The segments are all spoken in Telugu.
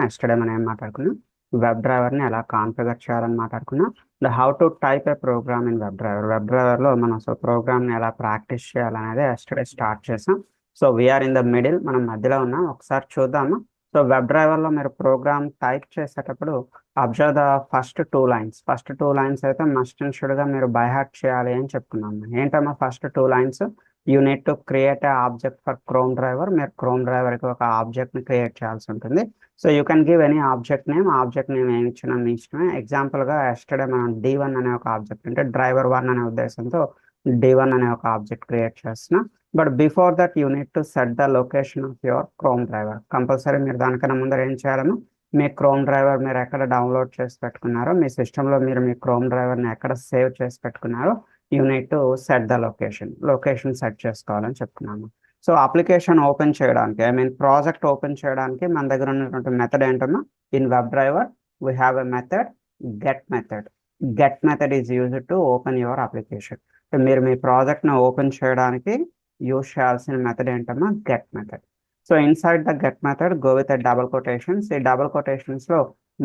ఎస్టర్డే మనం ఏం మాట్లాడుకున్నాం, వెబ్ డ్రైవర్ని ఎలా కాన్ఫిగర్ చేయాలని మాట్లాడుకున్నాం. How to type a program in web డ్రైవర్లో మనం సో ప్రోగ్రామ్ని ఎలా ప్రాక్టీస్ చేయాలనేది ఎస్టర్డే స్టార్ట్ చేసాం. So we are in the middle, మనం మధ్యలో ఉన్నాం. ఒకసారి చూద్దాము. సో వెబ్ డ్రైవర్లో మీరు ప్రోగ్రామ్ టైప్ చేసేటప్పుడు observe the first two lines అయితే మస్ట్ అండ్ షుడ్గా మీరు బై హార్ట్ చేయాలి అని చెప్పుకున్నాము. ఏంటమ్మా first two lines? You need to create a object for Chrome driver. మీరు క్రోమ్ డ్రైవర్కి ఒక ఆబ్జెక్ట్ని క్రియేట్ చేయాల్సి ఉంటుంది. So you can give any object name ఏమి ఇచ్చినా మీ ఇష్టమే. ఎగ్జాంపుల్గా ఎస్టర్డే మనం D1 అనే ఒక ఆబ్జెక్ట్ అంటే డ్రైవర్ 1 అనే ఉద్దేశంతో D1 అనే ఒక ఆబ్జెక్ట్ క్రియేట్ చేస్తున్నా. But before that you need to set the location of your chrome driver. Compulsory మీరు దానికన్నా ముందర ఏం చేయాలము, మీ క్రోమ్ డ్రైవర్ మీరు ఎక్కడ డౌన్లోడ్ చేసి పెట్టుకున్నారో, మీ సిస్టంలో మీరు మీ క్రోమ్ డ్రైవర్ని ఎక్కడ సేవ్ చేసి పెట్టుకున్నారో you need to set the location set చేసుకోవాలని చెప్తున్నాము. సో అప్లికేషన్ ఓపెన్ చేయడానికి, ప్రాజెక్ట్ ఓపెన్ చేయడానికి మన దగ్గర ఉన్నటువంటి మెథడ్ ఏంటన్నా, in web driver we have a method get method is used to open your application. మీరు మీ ప్రాజెక్ట్ని ఓపెన్ చేయడానికి యూజ్ చేయాల్సిన మెథడ్ ఏంటన్నా, get method. So inside the get method go with double quotations. ఈ డబుల్ కొటేషన్స్లో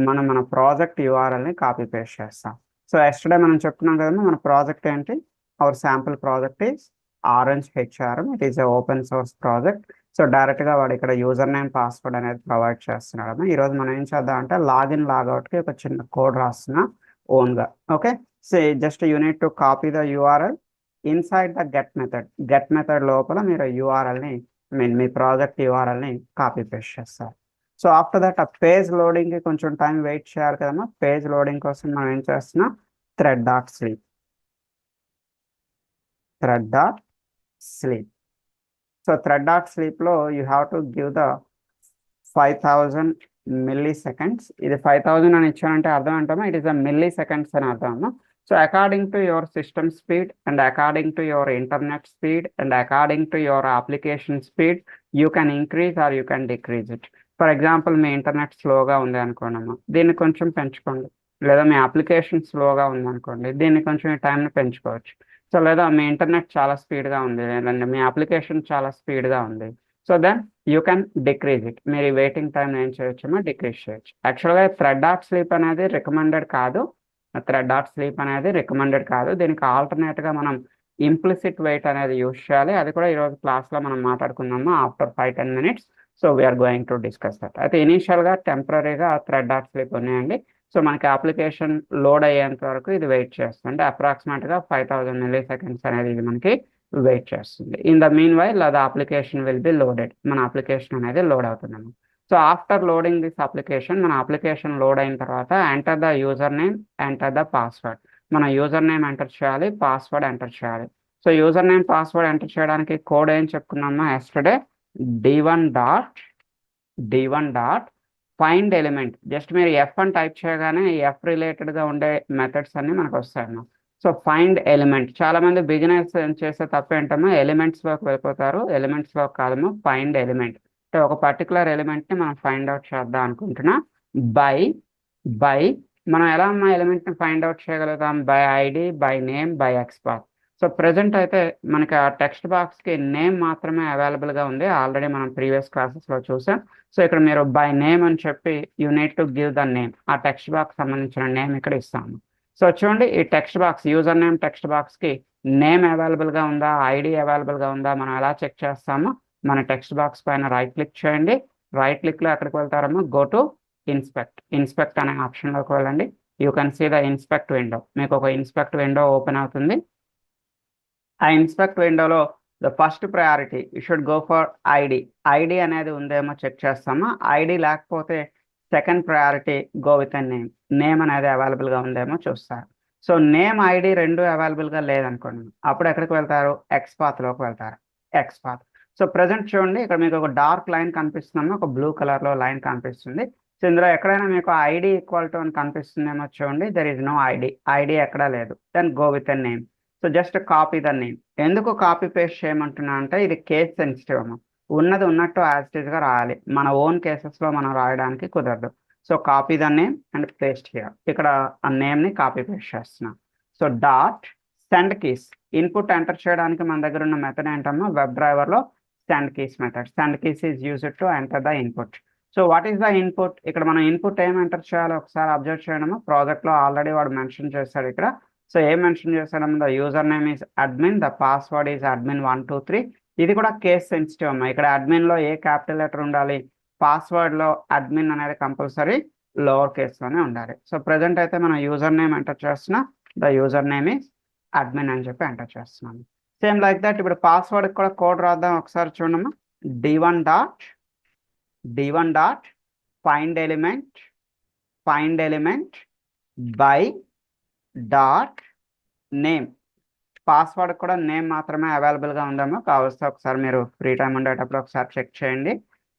మనం మన ప్రాజెక్ట్ యూఆర్ఎల్ని కాపీ పేస్ట్ చేస్తాం. సో ఎస్టర్డే మనం చెప్పుకున్నాం కదమ్మా, మన ప్రాజెక్ట్ ఏంటి, our sample project is orange HRM. It is a open source project. So డైరెక్ట్గా వాడు ఇక్కడ యూజర్ నేమ్ పాస్వర్డ్ అనేది ప్రొవైడ్ చేస్తున్నాడు. ఈరోజు మనం ఏం చేద్దాం అంటే లాగిన్ లాగౌట్కి ఒక చిన్న కోడ్ రాస్తున్నా ఓన్గా. Okay, so just you need to copy the URL inside the get method లోపల మీరు యూఆర్ఎల్ని మీ ప్రాజెక్ట్ యూఆర్ఎల్ని కాపీ పేస్ట్ చేస్తారు. సో ఆఫ్టర్ దట్ ఆ పేజ్ లోడింగ్కి కొంచెం టైం వెయిట్ చేయాలి కదమ్మా. పేజ్ లోడింగ్ కోసం మనం ఏం చేస్తున్నాం, thread dot sleep. So thread dot స్లీప్లో you have to give the 5000 milliseconds. ఇది 5000 అని ఇచ్చానంటే అర్థం ఏంటమ్మా, ఇట్ ఈస్ అ milliseconds అని అర్థం అమ్మా. So according to your system speed and according to your internet speed and according to your application speed you can increase or you can decrease it. For example me internet స్లోగా ఉంది అనుకోండి అమ్మా, దీన్ని కొంచెం పెంచుకోండి. లేదా మీ అప్లికేషన్ స్లోగా ఉంది అనుకోండి, దీన్ని కొంచెం ఈ టైంని పెంచుకోవచ్చు. సో లేదా మీ ఇంటర్నెట్ చాలా స్పీడ్గా ఉంది, లేదంటే మీ అప్లికేషన్ చాలా స్పీడ్గా ఉంది, so then you can decrease it. మీరు ఈ వెయిటింగ్ టైం ఏం చేయొచ్చమో డిక్రీజ్ చేయొచ్చు. యాక్చువల్గా థ్రెడ్ డాట్ స్లీప్ అనేది రికమెండెడ్ కాదు. దీనికి ఆల్టర్నేట్గా మనం ఇంప్లిసిట్ వెయిట్ అనేది యూజ్ చేయాలి. అది కూడా ఈరోజు క్లాస్లో మనం మాట్లాడుకుందాము after 5-10 minutes. So we're going to discuss that. అయితే ఇనీషియల్గా టెంపరీగా థ్రెడ్ డాట్ స్లీప్ ఉన్నాయండి. సో మనకి అప్లికేషన్ లోడ్ అయ్యేంత వరకు ఇది వెయిట్ చేస్తుంది. అంటే అప్రాక్సిమేట్గా 5000 milliseconds అనేది ఇది మనకి వెయిట్ చేస్తుంది. In the meanwhile the application will be loaded. మన అప్లికేషన్ అనేది లోడ్ అవుతుంది. So after loading this application, మన అప్లికేషన్ లోడ్ అయిన తర్వాత enter the user name, enter the password. మన యూజర్ నేమ్ ఎంటర్ చేయాలి, పాస్వర్డ్ ఎంటర్ చేయాలి. So user name password enter చేయడానికి కోడ్ ఏం చెప్పుకున్నామా yesterday, D1 dot find element. Just మీరు F అని టైప్ చేయగానే F రిలేటెడ్గా ఉండే మెథడ్స్ అన్ని మనకు వస్తాయన్నమాట. So find element. చాలా మంది బిగినర్స్ చేసే తప్పు ఏంటమ్మా, ఎలిమెంట్స్లోకి వెళ్ళిపోతారు. ఎలిమెంట్స్లోకి కాదమ్మా, ఫైండ్ ఎలిమెంట్. అంటే ఒక పర్టికులర్ ఎలిమెంట్ని మనం ఫైండ్ అవుట్ చేద్దాం అనుకుంటున్నా. బై మనం ఎలా అమ్మా ఎలిమెంట్ని ఫైండ్ అవుట్ చేయగలుగుతాం, by ID, by name, by XPath. So present అయితే మనకి ఆ టెక్స్ట్ బాక్స్కి నేమ్ మాత్రమే అవైలబుల్గా ఉంది. ఆల్రెడీ మనం ప్రీవియస్ క్లాసెస్లో చూసాం. సో ఇక్కడ మీరు బై నేమ్ అని చెప్పి you need to give the name. ఆ టెక్స్ట్ బాక్స్ సంబంధించిన నేమ్ ఇక్కడ ఇస్తాము. సో చూడండి, ఈ text box user name text బాక్స్కి నేమ్ అవైలబుల్గా ఉందా, ఐడి అవైలబుల్గా ఉందా, మనం ఎలా చెక్ చేస్తామో, మన టెక్స్ట్ బాక్స్ పైన రైట్ క్లిక్ చేయండి. రైట్ క్లిక్లో ఎక్కడికి వెళ్తారమ్మా, గో టు ఇన్స్పెక్ట్ అనే ఆప్షన్లోకి వెళ్ళండి. You can see the inspect window. మీకు ఒక ఇన్స్పెక్ట్ విండో ఓపెన్ అవుతుంది. ఆ ఇన్స్పెక్ట్ విండోలో the first priority you should go for ID అనేది ఉందేమో చెక్ చేస్తామా. ఐడి లేకపోతే second priority go with a name అనేది అవైలబుల్గా ఉందేమో చూస్తారు. సో నేమ్ ఐడి రెండు అవైలబుల్గా లేదనుకోండి, అప్పుడు ఎక్కడికి వెళ్తారు, ఎక్స్పాత్లోకి వెళ్తారు. సో ప్రజెంట్ చూడండి, ఇక్కడ మీకు ఒక డార్క్ లైన్ కనిపిస్తుందమ్మా, ఒక బ్లూ కలర్లో లైన్ కనిపిస్తుంది. సో ఇందులో ఎక్కడైనా మీకు ఐడి ఈక్వల్ టు అని కనిపిస్తుందేమో చూడండి. దెర్ ఈజ్ నో ఐడి ఎక్కడా లేదు. Then go with a name. So just copy the name. ఎందుకు కాపీ పేస్ట్ చేయమంటున్నా అంటే ఇది కేస్ సెన్సిటివ్ అమ్మా. ఉన్నది ఉన్నట్టు యాజ్ ఇట్ ఈస్గా రాయాలి. మన ఓన్ కేసెస్లో మనం రాయడానికి కుదరదు. So copy the name and paste here. ఇక్కడ ఆ నేమ్ని కాపీ పేస్ట్ చేస్తున్నాం. So dot send keys. Input enter చేయడానికి మన దగ్గర ఉన్న మెథడ్ ఏంటమ్మా, వెబ్ డ్రైవర్లో send keys method. Send keys is used to enter the input. So what is the input, ఇక్కడ మనం ఇన్పుట్ ఏం ఎంటర్ చేయాలో ఒకసారి అబ్జర్వ్ చేయడము. ప్రాజెక్ట్లో ఆల్రెడీ వాడు మెన్షన్ చేశాడు ఇక్కడ. సో ఏం మెన్షన్ చేశాడము, the user name is admin, the password is admin123. ఇది కూడా కేస్ సెన్సిటివ్ అమ్మా. ఇక్కడ అడ్మిన్లో ఏ క్యాపిటల్ లెటర్ ఉండాలి, పాస్వర్డ్లో అడ్మిన్ అనేది కంపల్సరీ లోవర్ కేస్లోనే ఉండాలి. సో ప్రజెంట్ అయితే మనం యూజర్ నేమ్ ఎంటర్ చేస్తున్నాం, the user name is admin అని చెప్పి ఎంటర్ చేస్తున్నాము. సేమ్ లైక్ దట్ ఇప్పుడు పాస్వర్డ్ కూడా కోడ్ రాద్దాం ఒకసారి చూడమ్మా. d1 dot find element by dot name. Password కూడా నేమ్ మాత్రమే అవైలబుల్గా ఉందేమో, కావస్తే ఒకసారి మీరు ఫ్రీ టైం ఉండేటప్పుడు ఒకసారి చెక్ చేయండి.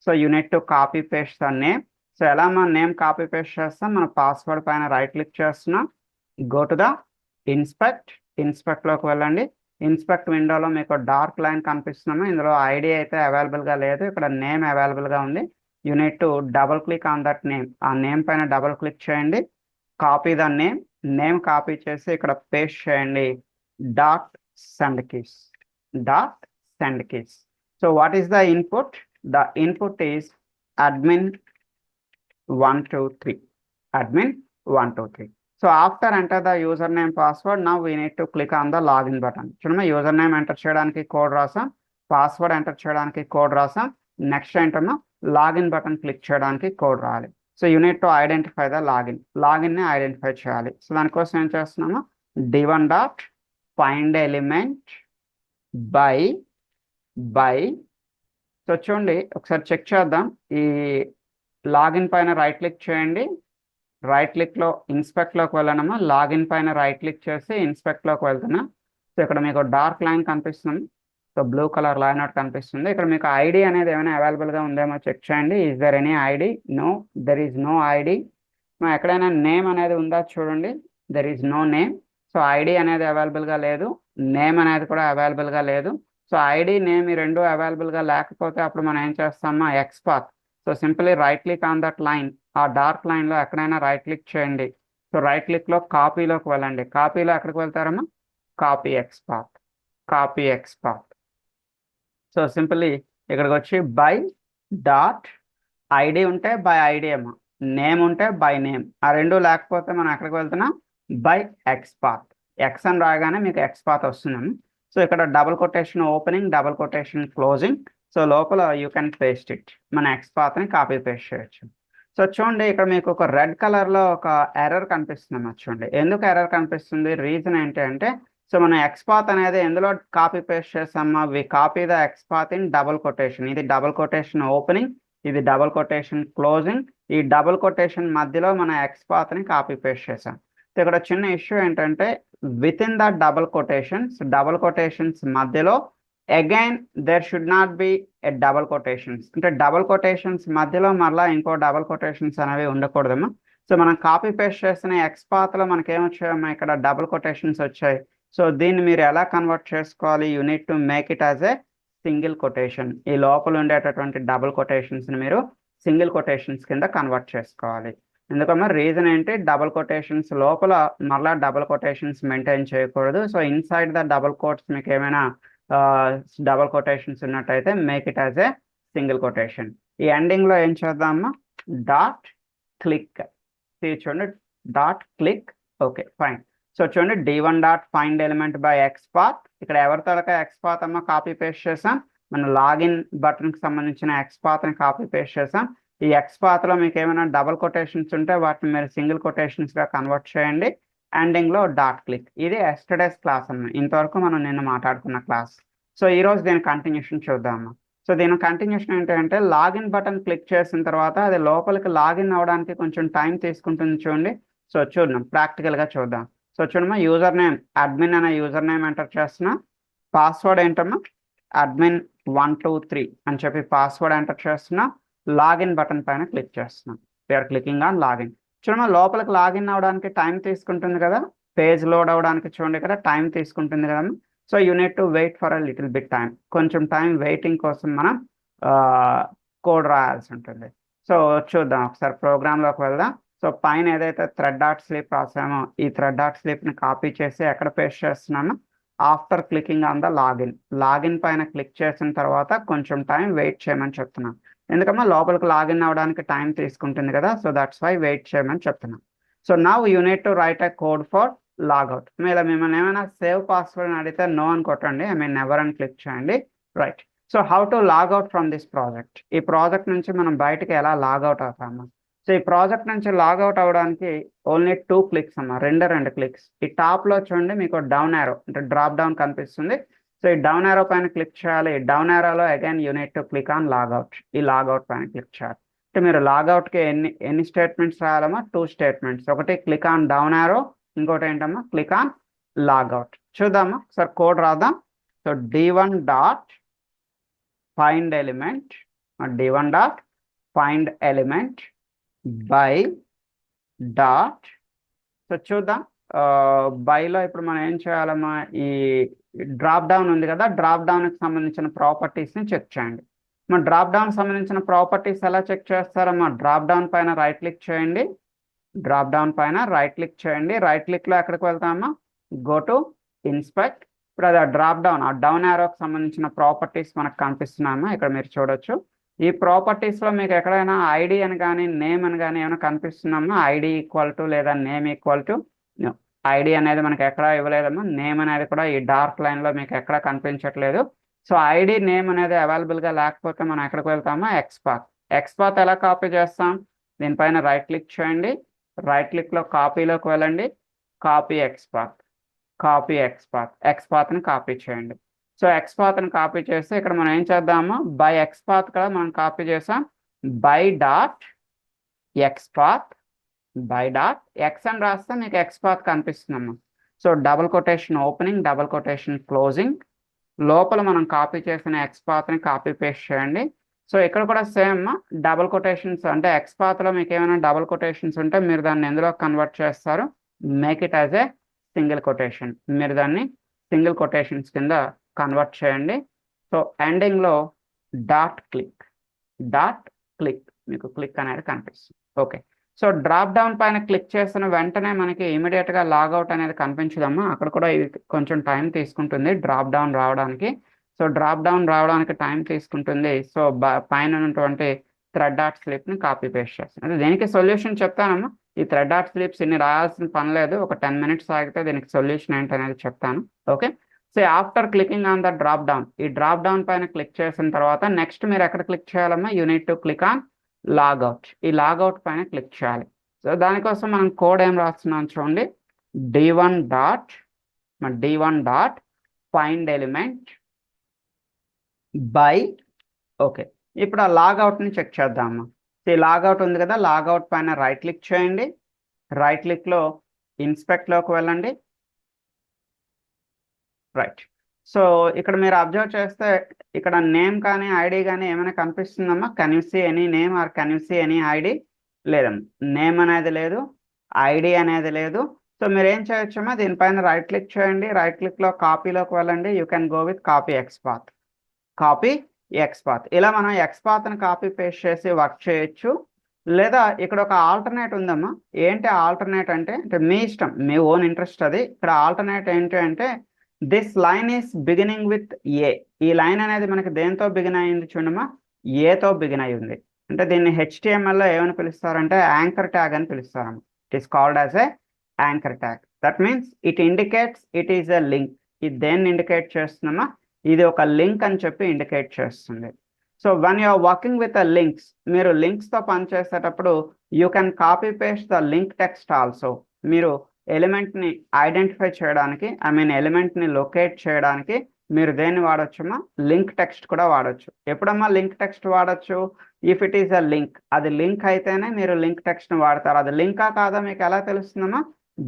So you need to copy paste the name. So ఎలా మనం నేమ్ కాపీ పేస్ట్ చేస్తాం, మన పాస్వర్డ్ పైన రైట్ క్లిక్ చేస్తున్నాం, గో టు ద ఇన్స్పెక్ట్లోకి వెళ్ళండి. ఇన్స్పెక్ట్ విండోలో మీకు డార్క్ లైన్ కనిపిస్తున్నాము. ఇందులో ఐడి అయితే అవైలబుల్గా లేదు, ఇక్కడ నేమ్ అవైలబుల్గా ఉంది. Unit to double click on that name. ఆ నేమ్ పైన డబుల్ క్లిక్ చేయండి, కాపీ ద నేమ్ కాపీ చేసి ఇక్కడ పేస్ట్ చేయండి, dot send keys. So what is the input, the input is admin123. So after enter the username password, now we need to click on the login button. చూడమ్మా, యూజర్ నేమ్ ఎంటర్ చేయడానికి కోడ్ రాసాం, పాస్వర్డ్ ఎంటర్ చేయడానికి కోడ్ రాసాం. నెక్స్ట్ ఏంటమ్మా, లాగిన్ బటన్ క్లిక్ చేయడానికి కోడ్ రావాలి. So you need to identify the లాగిన్ని ఐడెంటిఫై చేయాలి. సో దానికోసం ఏం చేస్తున్నాము, d1 dot find element by. So చూడండి ఒకసారి చెక్ చేద్దాం. ఈ లాగిన్ పైన రైట్ క్లిక్ చేయండి, రైట్ క్లిక్లో ఇన్స్పెక్ట్లోకి వెళ్ళనమ్మా. లాగిన్ పైన రైట్ క్లిక్ చేసి ఇన్స్పెక్ట్లోకి వెళ్తున్నా. సో ఇక్కడ మీకు డార్క్ లైన్ కనిపిస్తుంది, so blue colour line out కనిపిస్తుంది. ఇక్కడ మీకు ఐడి అనేది ఏమైనా అవైలబుల్గా ఉందేమో చెక్ చేయండి. Is there any ID? No, there is no ID. ఎక్కడైనా నేమ్ అనేది ఉందా చూడండి, there is no name. So ID అనేది అవైలబుల్గా లేదు, నేమ్ అనేది కూడా అవైలబుల్గా లేదు. సో ఐడి నేమ్ ఈ రెండు అవైలబుల్గా లేకపోతే అప్పుడు మనం ఏం చేస్తామా, XPath. So simply right click on that line, ఆ డార్క్ లైన్లో ఎక్కడైనా రైట్ క్లిక్ చేయండి. సో రైట్ క్లిక్లో కాపీలోకి వెళ్ళండి. కాపీలో ఎక్కడికి వెళ్తారమ్మా, కాపీ ఎక్స్పాత్. సో సింపుల్లీ ఇక్కడికి వచ్చి బై డాట్ ఐడి ఉంటే బై ఐడి అమ్మా, నేమ్ ఉంటే బై నేమ్. ఆ రెండు లేకపోతే మనం ఎక్కడికి వెళ్తున్నాం, బై ఎక్స్పాత్. ఎక్స్ అని రాగానే మీకు ఎక్స్పాత్ వస్తున్నాము. సో ఇక్కడ double quotation opening, double quotation closing. So లోపల యూ కెన్ పేస్ట్ ఇట్, మన ఎక్స్పాత్ని కాపీ పేస్ట్ చేయొచ్చు. సో చూడండి ఇక్కడ మీకు ఒక రెడ్ కలర్లో ఒక ఎర్రర్ కనిపిస్తుంది. చూడండి ఎందుకు ఎర్రర్ కనిపిస్తుంది, రీజన్ ఏంటి అంటే, సో మనం ఎక్స్పాత్ అనేది ఎందులో కాపీ పేస్ట్ చేస్తామా, we copy the XPath in double quotation. ఇది డబుల్ కొటేషన్ ఓపెనింగ్, ఇది డబుల్ కొటేషన్ క్లోజింగ్. ఈ డబుల్ కొటేషన్ మధ్యలో మన ఎక్స్పాత్ని కాపీ పేస్ట్ చేసాం. సో ఇక్కడ చిన్న ఇష్యూ ఏంటంటే, within the double quotations మధ్యలో again there should not be a double quotations. అంటే డబుల్ కొటేషన్స్ మధ్యలో మళ్ళీ ఇంకో డబుల్ కొటేషన్స్ అనేవి ఉండకూడదమ్మా. సో మనం కాపీ పేస్ట్ చేసిన ఎక్స్పాత్లో మనకి ఏమొచ్చాయమ్మా, ఇక్కడ డబుల్ కొటేషన్స్ వచ్చాయి. సో దీన్ని మీరు ఎలా కన్వర్ట్ చేసుకోవాలి, you need to make it as a single quotation. ఈ లోపల ఉండేటటువంటి డబుల్ కొటేషన్స్ని మీరు సింగిల్ కొటేషన్స్ కింద కన్వర్ట్ చేసుకోవాలి. ఎందుకమ్మా, రీజన్ ఏంటి, డబుల్ కొటేషన్స్ లోపల మళ్ళీ డబుల్ కొటేషన్స్ మెయింటైన్ చేయకూడదు. So inside the double quotes మీకు ఏమైనా డబుల్ కొటేషన్స్ ఉన్నట్టయితే make it as a single quotation. ఈ ఎండింగ్లో ఏం చేద్దామా, డాట్ క్లిక్. చూడండి dot click, okay fine. So చూడండి d1 dot find element by XPath. ఇక్కడ ఎవరి తరక ఎక్స్పాత్ అమ్మ కాపీ పేస్ట్ చేసాం, మన లాగిన్ బటన్కి సంబంధించిన ఎక్స్పాత్ని కాపీ పేస్ట్ చేసాం. ఈ ఎక్స్పాత్లో మీకు ఏమైనా డబుల్ కొటేషన్స్ ఉంటే వాటిని మీరు సింగిల్ కొటేషన్స్గా కన్వర్ట్ చేయండి. ఎండింగ్లో డాట్ క్లిక్. ఇది ఎస్టర్డేస్ క్లాస్ అన్న, ఇంతవరకు మనం నిన్న మాట్లాడుకున్న క్లాస్. సో ఈరోజు దీని కంటిన్యూషన్ చూద్దాము. సో దీని కంటిన్యూషన్ ఏంటంటే, లాగిన్ బటన్ క్లిక్ చేసిన తర్వాత అది లోపలికి లాగిన్ అవ్వడానికి కొంచెం టైం తీసుకుంటుంది చూడండి. సో చూద్దాం, ప్రాక్టికల్గా చూద్దాం. సో చూడమ్మా, యూజర్ నేమ్ అడ్మిన్ అనే యూజర్ నేమ్ ఎంటర్ చేస్తున్నా. పాస్వర్డ్ ఏంటమ్మా, admin123 అని చెప్పి పాస్వర్డ్ ఎంటర్ చేస్తున్నా. లాగిన్ బటన్ పైన క్లిక్ చేస్తున్నాం. We're clicking on login. చూడమ్మా, లోపలికి లాగిన్ అవ్వడానికి టైం తీసుకుంటుంది కదా, పేజ్ లోడ్ అవ్వడానికి చూడండి ఇక్కడ టైం తీసుకుంటుంది కదమ్మా. So you need to wait for a little bit time. కొంచెం టైం వెయిటింగ్ కోసం మనం కోడ్ రాయాల్సి ఉంటుంది. సో చూద్దాం ఒకసారి, ప్రోగ్రాంలోకి వెళ్దాం. సో పైన ఏదైతే థ్రెడ్ డాట్ స్లీప్ రాసామో, ఈ థ్రెడ్ డాట్ స్లీప్ని కాపీ చేసి ఎక్కడ పేస్ట్ చేస్తున్నామో, after clicking on the login పైన క్లిక్ చేసిన తర్వాత కొంచెం టైం వెయిట్ చేయమని చెప్తున్నాను. ఎందుకమ్మా లోపలికి లాగిన్ అవ్వడానికి టైం తీసుకుంటుంది కదా, సో దట్స్ వై వెయిట్ చేయమని చెప్తున్నాను. So now you need to right a code for logout. మీరు మిమ్మల్ని ఏమైనా సేవ్ పాస్వర్డ్ అని అడిగితే నో అని కొట్టండి, నెవర్ అని క్లిక్ చేయండి. Right. So how to logout from this project. ఈ ప్రాజెక్ట్ నుంచి మనం బయటకి ఎలా లాగౌట్ అవుతాము? సో ఈ ప్రాజెక్ట్ నుంచి లాగౌట్ అవ్వడానికి ఓన్లీ 2 క్లిక్స్ అమ్మా, రెండు క్లిక్స్. ఈ టాప్ లో చూడండి మీకు డౌన్ యారో అంటే డ్రాప్ డౌన్ కనిపిస్తుంది. సో ఈ డౌన్ యారో పైన క్లిక్ చేయాలి. డౌన్ యారోలో again you need to click on logout. ఈ లాగౌట్ పైన క్లిక్ చేయాలి. అంటే మీరు లాగౌట్కి ఎన్ని స్టేట్మెంట్స్ రాయాలమ్మా? 2 స్టేట్మెంట్స్. ఒకటి క్లిక్ ఆన్ డౌన్ యారో, ఇంకోటి ఏంటమ్మా క్లిక్ ఆన్ లాగౌట్. చూద్దామా సార్, కోడ్ రాద్దాం. So d1 dot find element, d1 dot find element by dot. సో చూద్దాం బైలో ఇప్పుడు మనం ఏం చేయాలమ్మా, ఈ డ్రాప్ డౌన్ ఉంది కదా, డ్రాప్ డౌన్కి సంబంధించిన ప్రాపర్టీస్ని చెక్ చేయండి. మన డ్రాప్ డౌన్ సంబంధించిన ప్రాపర్టీస్ ఎలా చెక్ చేస్తారమ్మా? డ్రాప్ డౌన్ పైన రైట్ క్లిక్ చేయండి, డ్రాప్ డౌన్ పైన రైట్ క్లిక్ చేయండి. రైట్ క్లిక్లో ఎక్కడికి వెళ్తామా? Go to inspect. ఇప్పుడు అది ఆ డ్రాప్ డౌన్, ఆ డౌన్ యారోకి సంబంధించిన ప్రాపర్టీస్ మనకు కనిపిస్తున్నామా? ఇక్కడ మీరు చూడొచ్చు. ఈ ప్రాపర్టీస్లో మీకు ఎక్కడైనా ఐడి అని కానీ నేమ్ అని కానీ ఏమైనా కనిపిస్తున్నామా? ఐడి ఈక్వల్ టు లేదా నేమ్ ఈక్వల్ టు? ఐడి అనేది మనకి ఎక్కడ ఇవ్వలేదమ్మా. నేమ్ అనేది కూడా ఈ డార్క్ లైన్లో మీకు ఎక్కడ కనిపించట్లేదు. సో ఐడి నేమ్ అనేది అవైలబుల్గా లేకపోతే మనం ఎక్కడికి వెళ్తామా? ఎక్స్పాత్. ఎక్స్పాత్ ఎలా కాపీ చేస్తాం? దీనిపైన రైట్ క్లిక్ చేయండి, రైట్ క్లిక్లో కాపీలోకి వెళ్ళండి, కాపీ ఎక్స్పాత్, కాపీ ఎక్స్పాత్. ఎక్స్పాత్ని కాపీ చేయండి. సో ఎక్స్పాత్ని కాపీ చేస్తే ఇక్కడ మనం ఏం చేద్దాము? బై ఎక్స్పాత్ కూడా మనం కాపీ చేసాం. By dot XPath, by dot X అని రాస్తే మీకు ఎక్స్పాత్ కనిపిస్తుందమ్మా. So double quotation opening, double quotation closing, లోపల మనం కాపీ చేసిన ఎక్స్పాత్ని కాపీ పేస్ట్ చేయండి. సో ఇక్కడ కూడా సేమ్ డబుల్ కొటేషన్స్, అంటే ఎక్స్పాత్లో మీకు ఏమైనా డబుల్ కొటేషన్స్ ఉంటే మీరు దాన్ని ఎందులో కన్వర్ట్ చేస్తారు? Make it as a single quotation. మీరు దాన్ని సింగిల్ కొటేషన్స్ కింద కన్వర్ట్ చేయండి. సో ఎండింగ్లో డాట్ క్లిక్, డాట్ క్లిక్, మీకు క్లిక్ అనేది కనిపిస్తుంది. ఓకే. సో డ్రాప్ డౌన్ పైన క్లిక్ చేసిన వెంటనే మనకి ఇమీడియట్గా లాగౌట్ అనేది కనిపించదమ్మా. అక్కడ కూడా ఇది కొంచెం టైం తీసుకుంటుంది డ్రాప్ డౌన్ రావడానికి. సో డ్రాప్ డౌన్ రావడానికి టైం తీసుకుంటుంది. సో పైన ఉన్నటువంటి థ్రెడ్ డాట్ స్లిప్ని కాపీ పేస్ట్ చేస్తాను. అంటే దీనికి సొల్యూషన్ చెప్తానమ్మా. ఈ థ్రెడ్ డాట్ స్లిప్స్ ఇన్ని రాయాల్సిన పని లేదు. ఒక 10 మినిట్స్ ఆగితే దీనికి సొల్యూషన్ ఏంటనేది చెప్తాను. Okay. So after clicking on the drop down, ఈ డ్రాప్ డౌన్ పైన క్లిక్ చేసిన తర్వాత నెక్స్ట్ మీరు ఎక్కడ క్లిక్ చేయాలమ్మా? You need to click on logout. ఈ లాగౌట్ పైన క్లిక్ చేయాలి. సో దానికోసం మనం కోడ్ ఏం రాస్తున్నాం చూడండి. d1 dot find element by. Okay. ఇప్పుడు ఆ లాగౌట్ని చెక్ చేద్దామా. ఈ లాగౌట్ ఉంది కదా, లాగౌట్ పైన రైట్ క్లిక్ చేయండి, రైట్ క్లిక్లో ఇన్స్పెక్ట్లోకి వెళ్ళండి. రైట్. సో ఇక్కడ మీరు అబ్జర్వ్ చేస్తే ఇక్కడ నేమ్ కానీ ఐడి కానీ ఏమైనా కనిపిస్తుందమ్మా? Can you see any name or can you see any ID? లేదమ్మా, నేమ్ అనేది లేదు, ఐడి అనేది లేదు. సో మీరు ఏం చేయొచ్చమ్మా? దీనిపైన రైట్ క్లిక్ చేయండి, రైట్ క్లిక్లో కాపీలోకి వెళ్ళండి. You can go with copy XPath, copy XPath. ఇలా మనం ఎక్స్పాత్ని కాపీ పేస్ట్ చేసి వర్క్ చేయొచ్చు. లేదా ఇక్కడ ఒక ఆల్టర్నేట్ ఉందమ్మా. ఏంటి ఆల్టర్నేట్ అంటే మీ ఇష్టం, మీ ఓన్ ఇంట్రెస్ట్ అది. ఇక్కడ ఆల్టర్నేట్ ఏంటి అంటే this line is beginning with a. ఈ లైన్ అనేది మనకి దేంతో బిగిన్ అయింది చూడమ్మా? ఏతో బిగిన్ అయి ఉంది. అంటే దీన్ని HTML లో ఏమని పిలుస్తారంటే యాంకర్ ట్యాగ్ అని పిలుస్తారమ్మా. It is called as a anchor tag. That means it indicates it is a link. ఇది దేన్ని ఇండికేట్ చేస్తుందమ్మా? ఇది ఒక లింక్ అని చెప్పి ఇండికేట్ చేస్తుంది. So when you are working with links, మీరు లింక్స్తో పనిచేసేటప్పుడు you can copy paste the link text also. మీరు ఎలిమెంట్ని ఐడెంటిఫై చేయడానికి, ఎలిమెంట్ని లొకేట్ చేయడానికి మీరు దేన్ని వాడొచ్చమ్మా? లింక్ టెక్స్ట్ కూడా వాడచ్చు. ఎప్పుడమ్మా లింక్ టెక్స్ట్ వాడచ్చు? If it is a link, అది లింక్ అయితేనే మీరు లింక్ టెక్స్ట్ని వాడతారు. అది లింకా కాదా మీకు ఎలా తెలుస్తుందమ్మా?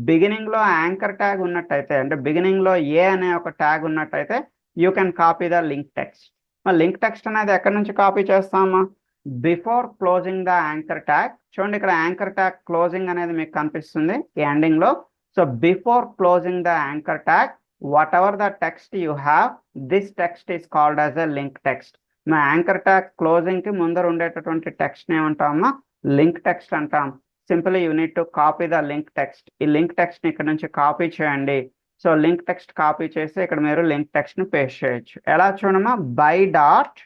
బిగినింగ్లో యాంకర్ ట్యాగ్ ఉన్నట్టయితే, అంటే బిగినింగ్లో ఏ అనే ఒక ట్యాగ్ ఉన్నట్టయితే you can copy the link text. మరి లింక్ టెక్స్ట్ అనేది ఎక్కడి నుంచి కాపీ చేస్తామా? Before closing the anchor tag. చూడండి ఇక్కడ యాంకర్ ట్యాగ్ క్లోజింగ్ అనేది మీకు కనిపిస్తుంది ఈ ఎండింగ్లో. So before closing the anchor tag, what ever the text you have, this text is called as a link text. మా యాంకర్ ట్యాగ్ క్లోజింగ్కి ముందర ఉండేటటువంటి టెక్స్ట్ని ఏమంటామా? లింక్ టెక్స్ట్ అంటాం. Simply you need to copy the link text. ఈ లింక్ టెక్స్ట్ని ఇక్కడ నుంచి కాపీ చేయండి. సో లింక్ టెక్స్ట్ కాపీ చేసి ఇక్కడ మీరు లింక్ టెక్స్ట్ని పేస్ట్ చేయొచ్చు. ఎలా చూడమా, బై డాట్,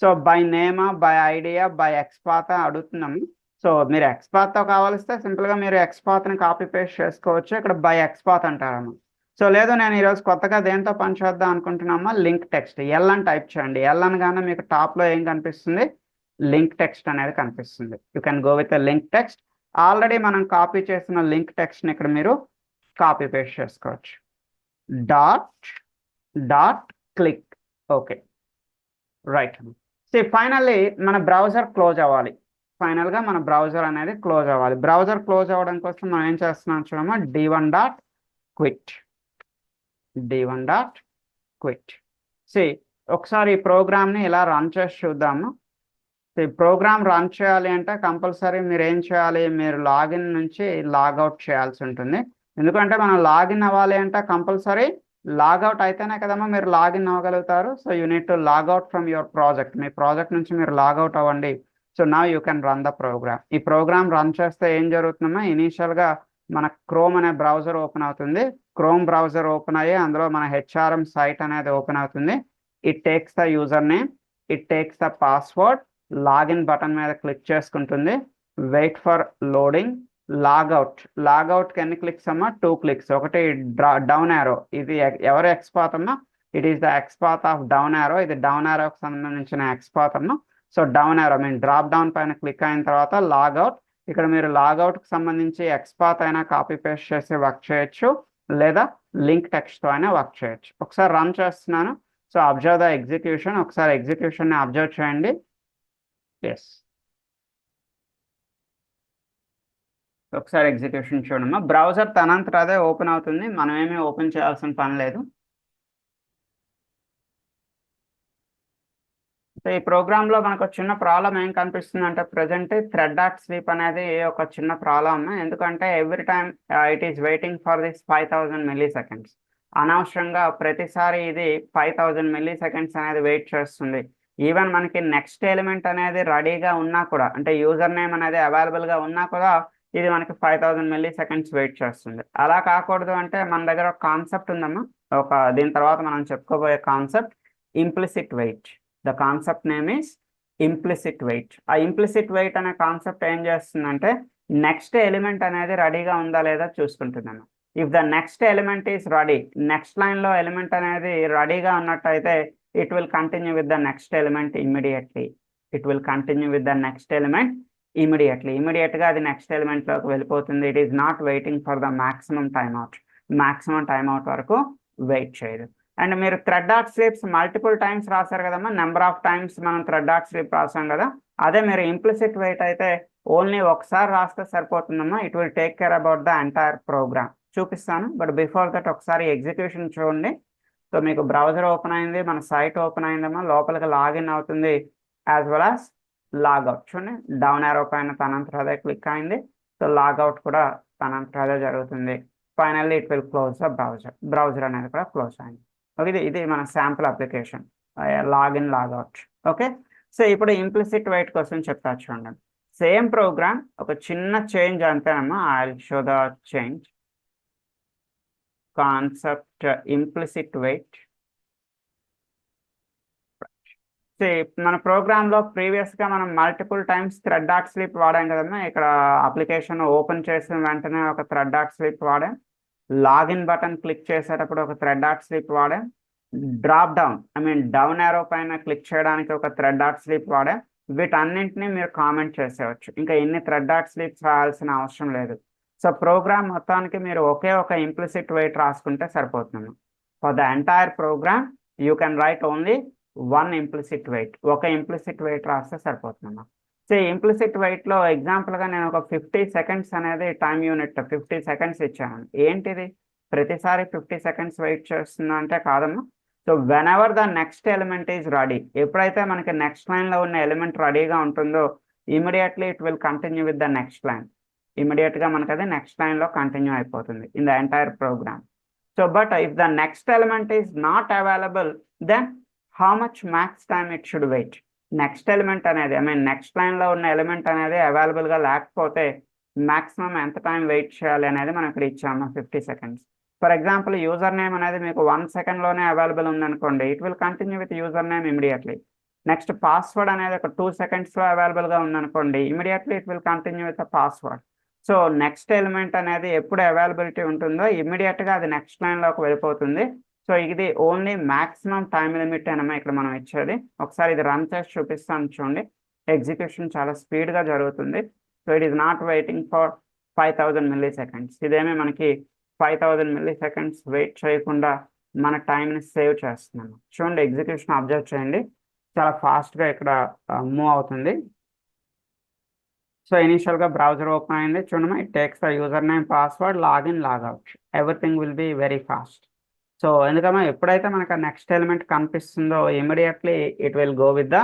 సో బై నేమా, బై ఐడియా, బై ఎక్స్పాత్ అడుగుతున్నాము. సో మీరు ఎక్స్పాత్తో కావాలిస్తే సింపుల్గా మీరు ఎక్స్పాత్ని కాపీ పేస్ట్ చేసుకోవచ్చు. ఇక్కడ బై ఎక్స్పాత్ అంటారమ్మా. సో లేదు నేను ఈరోజు కొత్తగా దేంతో పని చేద్దాం అనుకుంటున్నామా, లింక్ టెక్స్ట్ ఎల్ అని టైప్ చేయండి. ఎల్ అనగానే మీకు టాప్లో ఏం కనిపిస్తుంది, లింక్ టెక్స్ట్ అనేది కనిపిస్తుంది. You can go with link text. Already మనం కాపీ చేసిన లింక్ టెక్స్ట్ని ఇక్కడ మీరు కాపీ పేస్ట్ చేసుకోవచ్చు. Dot dot click, okay right. So finally మన బ్రౌజర్ క్లోజ్ అవ్వాలి. ఫైనల్గా మన బ్రౌజర్ అనేది క్లోజ్ అవ్వాలి. బ్రౌజర్ క్లోజ్ అవ్వడం కోసం మనం ఏం చేస్తున్నాం చూడమా, d1 dot quit, d1 dot quit. See ఒకసారి ఈ ప్రోగ్రామ్ని ఇలా రన్ చేసి చూద్దాము. ఈ ప్రోగ్రామ్ రన్ చేయాలి అంటే కంపల్సరీ మీరు ఏం చేయాలి, మీరు లాగిన్ నుంచి లాగౌట్ చేయాల్సి ఉంటుంది. ఎందుకంటే మనం లాగిన్ అవ్వాలి అంటే కంపల్సరీ లాగౌట్ అయితేనే కదమ్మా మీరు లాగిన్ అవ్వగలుగుతారు. So you need to logout from your project. మీ ప్రాజెక్ట్ నుంచి మీరు లాగౌట్ అవ్వండి. So now you can run the program. ఈ ప్రోగ్రామ్ రన్ చేస్తే ఏం జరుగుతుందమ్మా, ఇనీషియల్గా మన క్రోమ్ అనే బ్రౌజర్ ఓపెన్ అవుతుంది. క్రోమ్ బ్రౌజర్ ఓపెన్ అయ్యి అందులో మన హెచ్ఆర్ఎం సైట్ అనేది ఓపెన్ అవుతుంది. It takes the user name, it takes the password, login button మీద క్లిక్ చేసుకుంటుంది. Wait for loading. లాగౌట్కి ఎన్ని క్లిక్స్ అమ్మా, 2 క్లిక్స్. ఒకటి డౌన్ యారో, ఇది ఎవరు ఎక్స్పాత్ అమ్మా, it is the XPath of down arrow. ఇది డౌన్ యారోకి సంబంధించిన ఎక్స్పాత్ అమ్మా. So down arrow mean drop down పైన క్లిక్ అయిన తర్వాత లాగౌట్. ఇక్కడ మీరు లాగౌట్కి సంబంధించి ఎక్స్పాత్ అయినా కాపీ పేస్ట్ చేసి వర్క్ చేయొచ్చు, లేదా లింక్ టెక్స్ట్తో అయినా వర్క్ చేయొచ్చు. ఒకసారి రన్ చేస్తున్నాను. So observe the execution. ఒకసారి ఎగ్జిక్యూషన్ని అబ్జర్వ్ చేయండి. ఎస్, ఒకసారి ఎగ్జిక్యూషన్ చూడమ్మా. బ్రౌజర్ తనంతట అదే ఓపెన్ అవుతుంది, మనం ఏమీ ఓపెన్ చేయాల్సిన పని లేదు. సో ఈ ప్రోగ్రాంలో మనకు ఒక చిన్న ప్రాబ్లం ఏం కనిపిస్తుంది అంటే ప్రజెంట్ థ్రెడ్ డాట్ స్లీప్ అనేది ఒక చిన్న ప్రాబ్లం. ఎందుకంటే every time it is waiting for this 5000 milli seconds. అనవసరంగా ప్రతిసారి ఇది 5000 మిల్లీ సెకండ్స్ అనేది వెయిట్ చేస్తుంది. ఈవెన్ మనకి నెక్స్ట్ ఎలిమెంట్ అనేది రెడీగా ఉన్నా కూడా, అంటే యూజర్ నేమ్ అనేది అవైలబుల్గా ఉన్నా కూడా ఇది మనకి 5000 మిల్లీ సెకండ్స్ వెయిట్ చేస్తుంది. అలా కాకూడదు అంటే మన దగ్గర ఒక కాన్సెప్ట్ ఉందమ్మా. దీని తర్వాత మనం చెప్పుకోబోయే concept implicit wait. The concept name is implicit wait. ఆ ఇంప్లిసిట్ వెయిట్ అనే కాన్సెప్ట్ ఏం చేస్తుందంటే నెక్స్ట్ ఎలిమెంట్ అనేది రెడీగా ఉందా లేదా చూసుకుంటున్నాను. If the next element is ready, next లైన్లో ఎలిమెంట్ అనేది రెడీగా ఉన్నట్టయితే it will continue with the next element immediately. It will continue with the next element ఇమీడియట్గా అది నెక్స్ట్ ఎలిమెంట్లోకి వెళ్ళిపోతుంది. It is not waiting for the maximum timeout వరకు వెయిట్ చేయదు. అండ్ మీరు thread dot sleeps multiple times రాశారు కదమ్మా, నెంబర్ ఆఫ్ టైమ్స్ మనం థ్రెడ్ డాట్ స్లీప్ రాసాం కదా. అదే మీరు ఇంప్లిసిట్ వెయిట్ అయితే ఓన్లీ ఒకసారి రాస్తే సరిపోతుందమ్మా. It will take care about the entire program. చూపిస్తాను, బట్ బిఫోర్ దట్ ఒకసారి ఎగ్జిక్యూషన్ చూడండి. సో మీకు బ్రౌజర్ ఓపెన్ అయింది, మన సైట్ ఓపెన్ అయిందమ్మా, లోపలికి లాగిన్ అవుతుంది యాజ్ వెల్ యాజ్ లాగౌట్. చూడండి డౌన్ యారో పైన తనంతట అదే క్లిక్ అయింది. సో లాగౌట్ కూడా తనంతట అదే జరుగుతుంది. Finally it will close the browser అనేది కూడా క్లోజ్ అయింది. ఓకే, ఇది మన sample application login logout. Okay, so ఇప్పుడు ఇంప్లిసిట్ వెయిట్ కోసం చెప్తా చూడండి. సేమ్ ప్రోగ్రామ్, ఒక చిన్న చేంజ్ అంతేనమ్మా. I will show the change. Concept implicit wait. మన ప్రోగ్రాంలో ప్రీవియస్గా మనం multiple times thread dot sleep వాడాం కదమ్మా. ఇక్కడ అప్లికేషన్ ఓపెన్ చేసిన వెంటనే ఒక థ్రెడ్ డాట్ స్లీప్ వాడాం. లాగిన్ బటన్ క్లిక్ చేసేటప్పుడు ఒక థ్రెడ్ డాట్ స్లీప్ వాడాం. డ్రాప్ డౌన్ డౌన్ యారో పైన క్లిక్ చేయడానికి ఒక థ్రెడ్ డాట్ స్లీప్ వాడాం. వీటన్నింటినీ మీరు కామెంట్ చేసేవచ్చు. ఇంకా ఎన్ని థ్రెడ్ డాట్ స్లీప్స్ రాయాల్సిన అవసరం లేదు. సో ప్రోగ్రామ్ మొత్తానికి మీరు ఒకే ఒక ఇంప్లిసిట్ వెయిట్ రాసుకుంటే సరిపోతుంది. For the entire program you can write only 1 implicit wait. ఒక ఇంప్లిసిట్ వెయిట్ రాస్తే సరిపోతుందమ్మా. సో ఇంప్లిసిట్ వెయిట్లో ఎగ్జాంపుల్గా నేను ఒక 50 సెకండ్స్ అనేది టైం యూనిట్ 50 సెకండ్స్ ఇచ్చాను. ఏంటిది ప్రతిసారి 50 సెకండ్స్ వెయిట్ చేస్తుందా అంటే కాదమ్మా. So whenever the next element is ready, ఎప్పుడైతే మనకి నెక్స్ట్ లైన్లో ఉన్న ఎలిమెంట్ రెడీగా ఉంటుందో immediately it will continue with the next line. ఇమీడియట్గా మనకు అది నెక్స్ట్ లైన్లో కంటిన్యూ అయిపోతుంది in the entire program. So but if the next element is not available then how much max time it should wait. Next element అనేది నెక్స్ట్ లైన్లో ఉన్న ఎలిమెంట్ అనేది అవైలబుల్గా లేకపోతే మ్యాక్సిమం ఎంత టైం వెయిట్ చేయాలి అనేది మనం ఇక్కడ ఇచ్చాము 50 seconds. For example user name అనేది మీకు 1 సెకండ్లోనే అవైలబుల్ ఉందనుకోండి, it will continue with user name immediately. Next password అనేది ఒక 2 సెకండ్స్లో అవైలబుల్గా ఉందనుకోండి, immediately it will continue with the password. So next element అనేది ఎప్పుడు అవైలబిలిటీ ఉంటుందో ఇమీడియట్గా అది నెక్స్ట్ లైన్లోకి వెళ్ళిపోతుంది. సో ఇది ఓన్లీ మ్యాక్సిమం టైం లిమిట్ అనమా ఇక్కడ మనం ఇచ్చేది. ఒకసారి ఇది రన్ చేసి చూపిస్తాను చూడండి. ఎగ్జిక్యూషన్ చాలా స్పీడ్గా జరుగుతుంది. So it is not waiting for 5000 milli seconds. ఇదేమీ మనకి 5000 మిల్లీ సెకండ్స్ వెయిట్ చేయకుండా మన టైంని సేవ్ చేస్తున్నాము. చూడండి ఎగ్జిక్యూషన్ అబ్జర్వ్ చేయండి, చాలా ఫాస్ట్గా ఇక్కడ మూవ్ అవుతుంది. సో ఇనీషియల్గా బ్రౌజర్ ఓపెన్ అయింది చూడమ్మా, it takes the user name, password, login, logout, everything will be very fast. So ఎందుకమ్మా ఎప్పుడైతే మనకు నెక్స్ట్ ఎలిమెంట్ కనిపిస్తుందో immediately it will go with the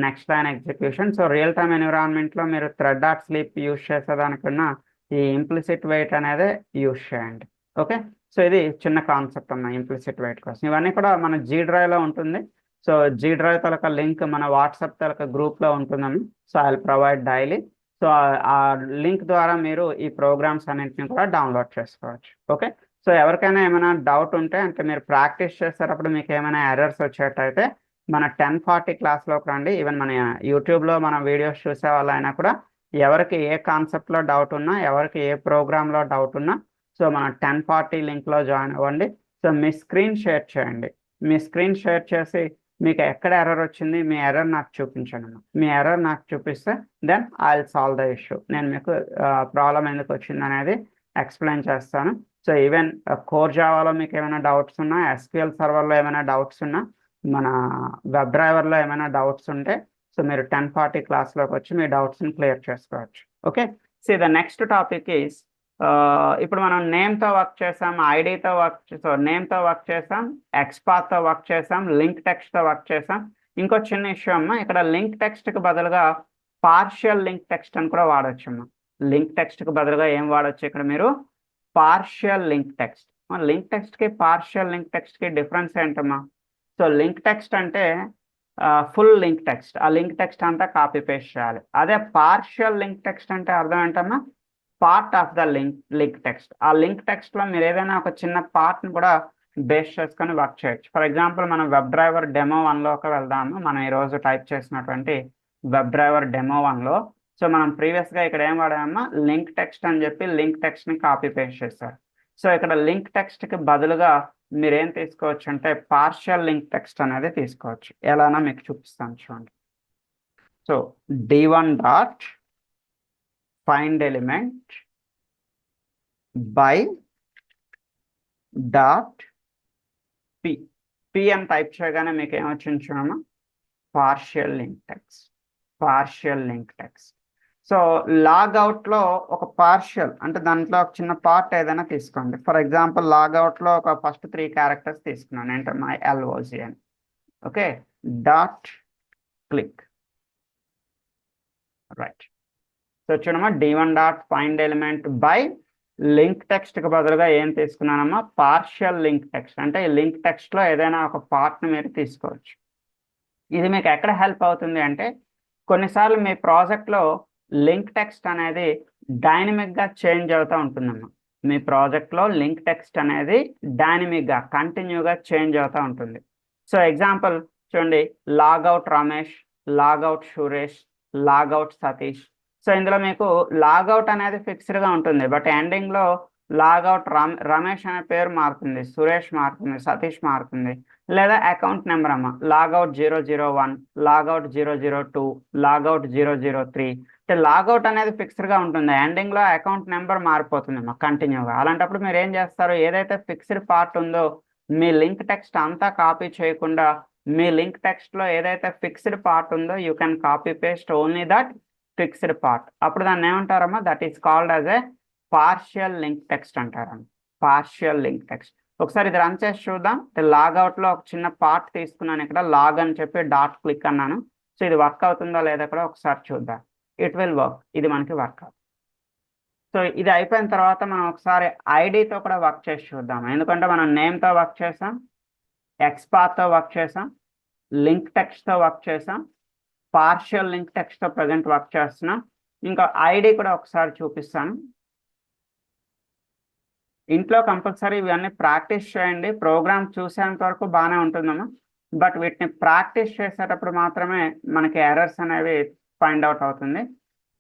next line execution. So real time ఎన్విరాన్మెంట్లో మీరు థ్రెడ్ డాట్ స్లీప్ యూజ్ చేసేదానికన్నా ఈ ఇంప్లిసిట్ వెయిట్ అనేది యూజ్ చేయండి. ఓకే, సో ఇది చిన్న కాన్సెప్ట్ అమ్మా ఇంప్లిసిట్ వెయిట్ కోసం. ఇవన్నీ కూడా మన జీ డ్రైవ్లో ఉంటుంది. సో జీ డ్రైవ్ తలక లింక్ మన వాట్సాప్ తలక గ్రూప్లో ఉంటుందమ్మా. So I will provide daily. So ఆ లింక్ ద్వారా మీరు ఈ ప్రోగ్రామ్స్ అన్నింటిని కూడా డౌన్లోడ్ చేసుకోవచ్చు. ఓకే, సో ఎవరికైనా ఏమైనా డౌట్ ఉంటే అంటే మీరు ప్రాక్టీస్ చేసేటప్పుడు మీకు ఏమైనా ఎర్రర్స్ వచ్చేటైతే మన 1040 క్లాస్లోకి రండి. ఈవెన్ మన యూట్యూబ్లో మన వీడియోస్ చూసే వాళ్ళైనా కూడా ఎవరికి ఏ కాన్సెప్ట్లో డౌట్ ఉన్నా, ఎవరికి ఏ ప్రోగ్రాంలో డౌట్ ఉన్నా, సో మన 1040 లింక్లో జాయిన్ అవ్వండి. సో మీ స్క్రీన్ షేర్ చేయండి. మీ స్క్రీన్ షేర్ చేసి మీకు ఎక్కడ ఎర్రర్ వచ్చింది, మీ ఎర్రర్ నాకు చూపించండి. మీ ఎర్రర్ నాకు చూపిస్తే then I will solve the issue. నేను మీకు ప్రాబ్లం ఎందుకు వచ్చింది అనేది ఎక్స్ప్లెయిన్ చేస్తాను. సో ఈవెన్ కోర్ జావాలో మీకు ఏమైనా డౌట్స్ ఉన్నా, ఎస్క్యూఎల్ సర్వర్లో ఏమైనా డౌట్స్ ఉన్నా, మన వెబ్ డ్రైవర్లో ఏమైనా డౌట్స్ ఉంటే సో మీరు 1040 క్లాస్లోకి వచ్చి మీ డౌట్స్ని క్లియర్ చేసుకోవచ్చు. Okay, so the next topic is ఇప్పుడు మనం నేమ్తో వర్క్ చేసాం, ఐడితో నేమ్తో వర్క్ చేసాం, ఎక్స్పాత్తో వర్క్ చేసాం, లింక్ టెక్స్ట్తో వర్క్ చేసాం. ఇంకో చిన్న ఇష్యూ అమ్మా, ఇక్కడ లింక్ టెక్స్ట్కి బదులుగా పార్షియల్ లింక్ టెక్స్ట్ అని కూడా వాడచ్చు అమ్మా. లింక్ టెక్స్ట్కి బదులుగా ఏం వాడచ్చు ఇక్కడ మీరు? Partial link text. లింక్ టెక్స్ట్కి పార్షియల్ లింక్ టెక్స్ట్కి డిఫరెన్స్ ఏంటమ్మా? సో లింక్ టెక్స్ట్ అంటే ఫుల్ లింక్ టెక్స్ట్, ఆ లింక్ టెక్స్ట్ అంతా కాపీ పేస్ట్ చేయాలి. అదే పార్షియల్ లింక్ టెక్స్ట్ అంటే అర్థం ఏంటమ్మా? Part of the link text. ఆ లింక్ టెక్స్ట్లో మీరు ఏదైనా ఒక చిన్న పార్ట్ని కూడా బేస్ చేసుకొని వర్క్ చేయొచ్చు. ఫర్ ఎగ్జాంపుల్ మనం వెబ్ డ్రైవర్ డెమో 1లోకి వెళ్దాము. మనం ఈరోజు టైప్ చేసినటువంటి వెబ్ డ్రైవర్ డెమో 1లో సో మనం ప్రీవియస్గా ఇక్కడ ఏం వాడామమ్మా? లింక్ టెక్స్ట్ అని చెప్పి లింక్ టెక్స్ట్ని కాపీ పేస్ట్ చేశారు. సో ఇక్కడ లింక్ టెక్స్ట్కి బదులుగా మీరు ఏం తీసుకోవచ్చు అంటే పార్షియల్ లింక్ టెక్స్ట్ అనేది తీసుకోవచ్చు. ఎలానా మీకు చూపిస్తాను చూడండి. So d1 dot find element by dot P అని టైప్ చేయగానే మీకు ఏమొచ్చింది చూడమ్మా? Partial link text. Partial link text. So లాగౌట్లో ఒక పార్షియల్ అంటే దాంట్లో ఒక చిన్న పార్ట్ ఏదైనా తీసుకోండి. ఫర్ ఎగ్జాంపుల్ లాగౌట్లో ఒక ఫస్ట్ 3 క్యారెక్టర్స్ తీసుకున్నాను, అంటే మై LOC అని. Okay, dot click right. So చూడమ్మా, d1 dot find element by link టెక్స్ట్కి బదులుగా ఏం తీసుకున్నానమ్మా? Partial link text. అంటే ఈ లింక్ టెక్స్ట్లో ఏదైనా ఒక పార్ట్ని మీరు తీసుకోవచ్చు. ఇది మీకు ఎక్కడ హెల్ప్ అవుతుంది అంటే కొన్నిసార్లు మీ ప్రాజెక్ట్లో లింక్ టెక్స్ట్ అనేది డైనమిక్గా చేంజ్ అవుతూ ఉంటుందమ్మా. మీ ప్రాజెక్ట్లో లింక్ టెక్స్ట్ అనేది డైనమిక్గా కంటిన్యూగా చేంజ్ అవుతూ ఉంటుంది. సో ఎగ్జాంపుల్ చూడండి, logout Ramesh, logout Suresh, logout Satish. So ఇందులో మీకు లాగౌట్ అనేది ఫిక్స్డ్గా ఉంటుంది, బట్ ఎండింగ్లో లాగౌట్ రమేష్ అనే పేరు మారుతుంది, సురేష్ మారుతుంది, సతీష్ మారుతుంది. లేదా అకౌంట్ నెంబర్ అమ్మ, లాగౌట్ 001, లాగౌట్ 002, లాగౌట్ 003. అంటే లాగౌట్ అనేది ఫిక్స్డ్గా ఉంటుంది, ఎండింగ్లో అకౌంట్ నెంబర్ మారిపోతుంది అమ్మ కంటిన్యూగా. అలాంటప్పుడు మీరు ఏం చేస్తారు? ఏదైతే ఫిక్స్డ్ పార్ట్ ఉందో మీ లింక్ టెక్స్ట్ అంతా కాపీ చేయకుండా మీ లింక్ టెక్స్ట్లో ఏదైతే ఫిక్స్డ్ పార్ట్ ఉందో you can copy paste only that fixed part. అప్పుడు దాన్ని ఏమంటారమ్మా? That is called as a partial link text అంటారమ్మ. Partial link text. ఒకసారి ఇది రన్ చేసి చూద్దాం. లాగౌట్లో ఒక చిన్న పార్ట్ తీసుకున్నాను, ఇక్కడ లాగ్ అని చెప్పి డాట్ క్లిక్ అన్నాను. సో ఇది వర్క్ అవుతుందా లేదా కూడా ఒకసారి చూద్దాం. It will work. ఇది మనకి వర్క్ అవుతుంది. సో ఇది అయిపోయిన తర్వాత మనం ఒకసారి ఐడితో కూడా వర్క్ చేసి చూద్దాం. ఎందుకంటే మనం నేమ్తో వర్క్ చేసాం, ఎక్స్పాత్తో వర్క్ చేసాం, లింక్ టెక్స్ట్తో వర్క్ చేసాం, పార్షియల్ లింక్ టెక్స్ట్తో ప్రజెంట్ వర్క్ చేస్తున్నాం. ఇంకా ఐడి కూడా ఒకసారి చూపిస్తాను. ఇంట్లో కంపల్సరీ ఇవన్నీ ప్రాక్టీస్ చేయండి. ప్రోగ్రామ్ చూసేంత వరకు బాగానే ఉంటుందమ్మా, బట్ వీటిని ప్రాక్టీస్ చేసేటప్పుడు మాత్రమే మనకి ఎర్రర్స్ అనేవి ఫైండ్ అవుట్ అవుతుంది.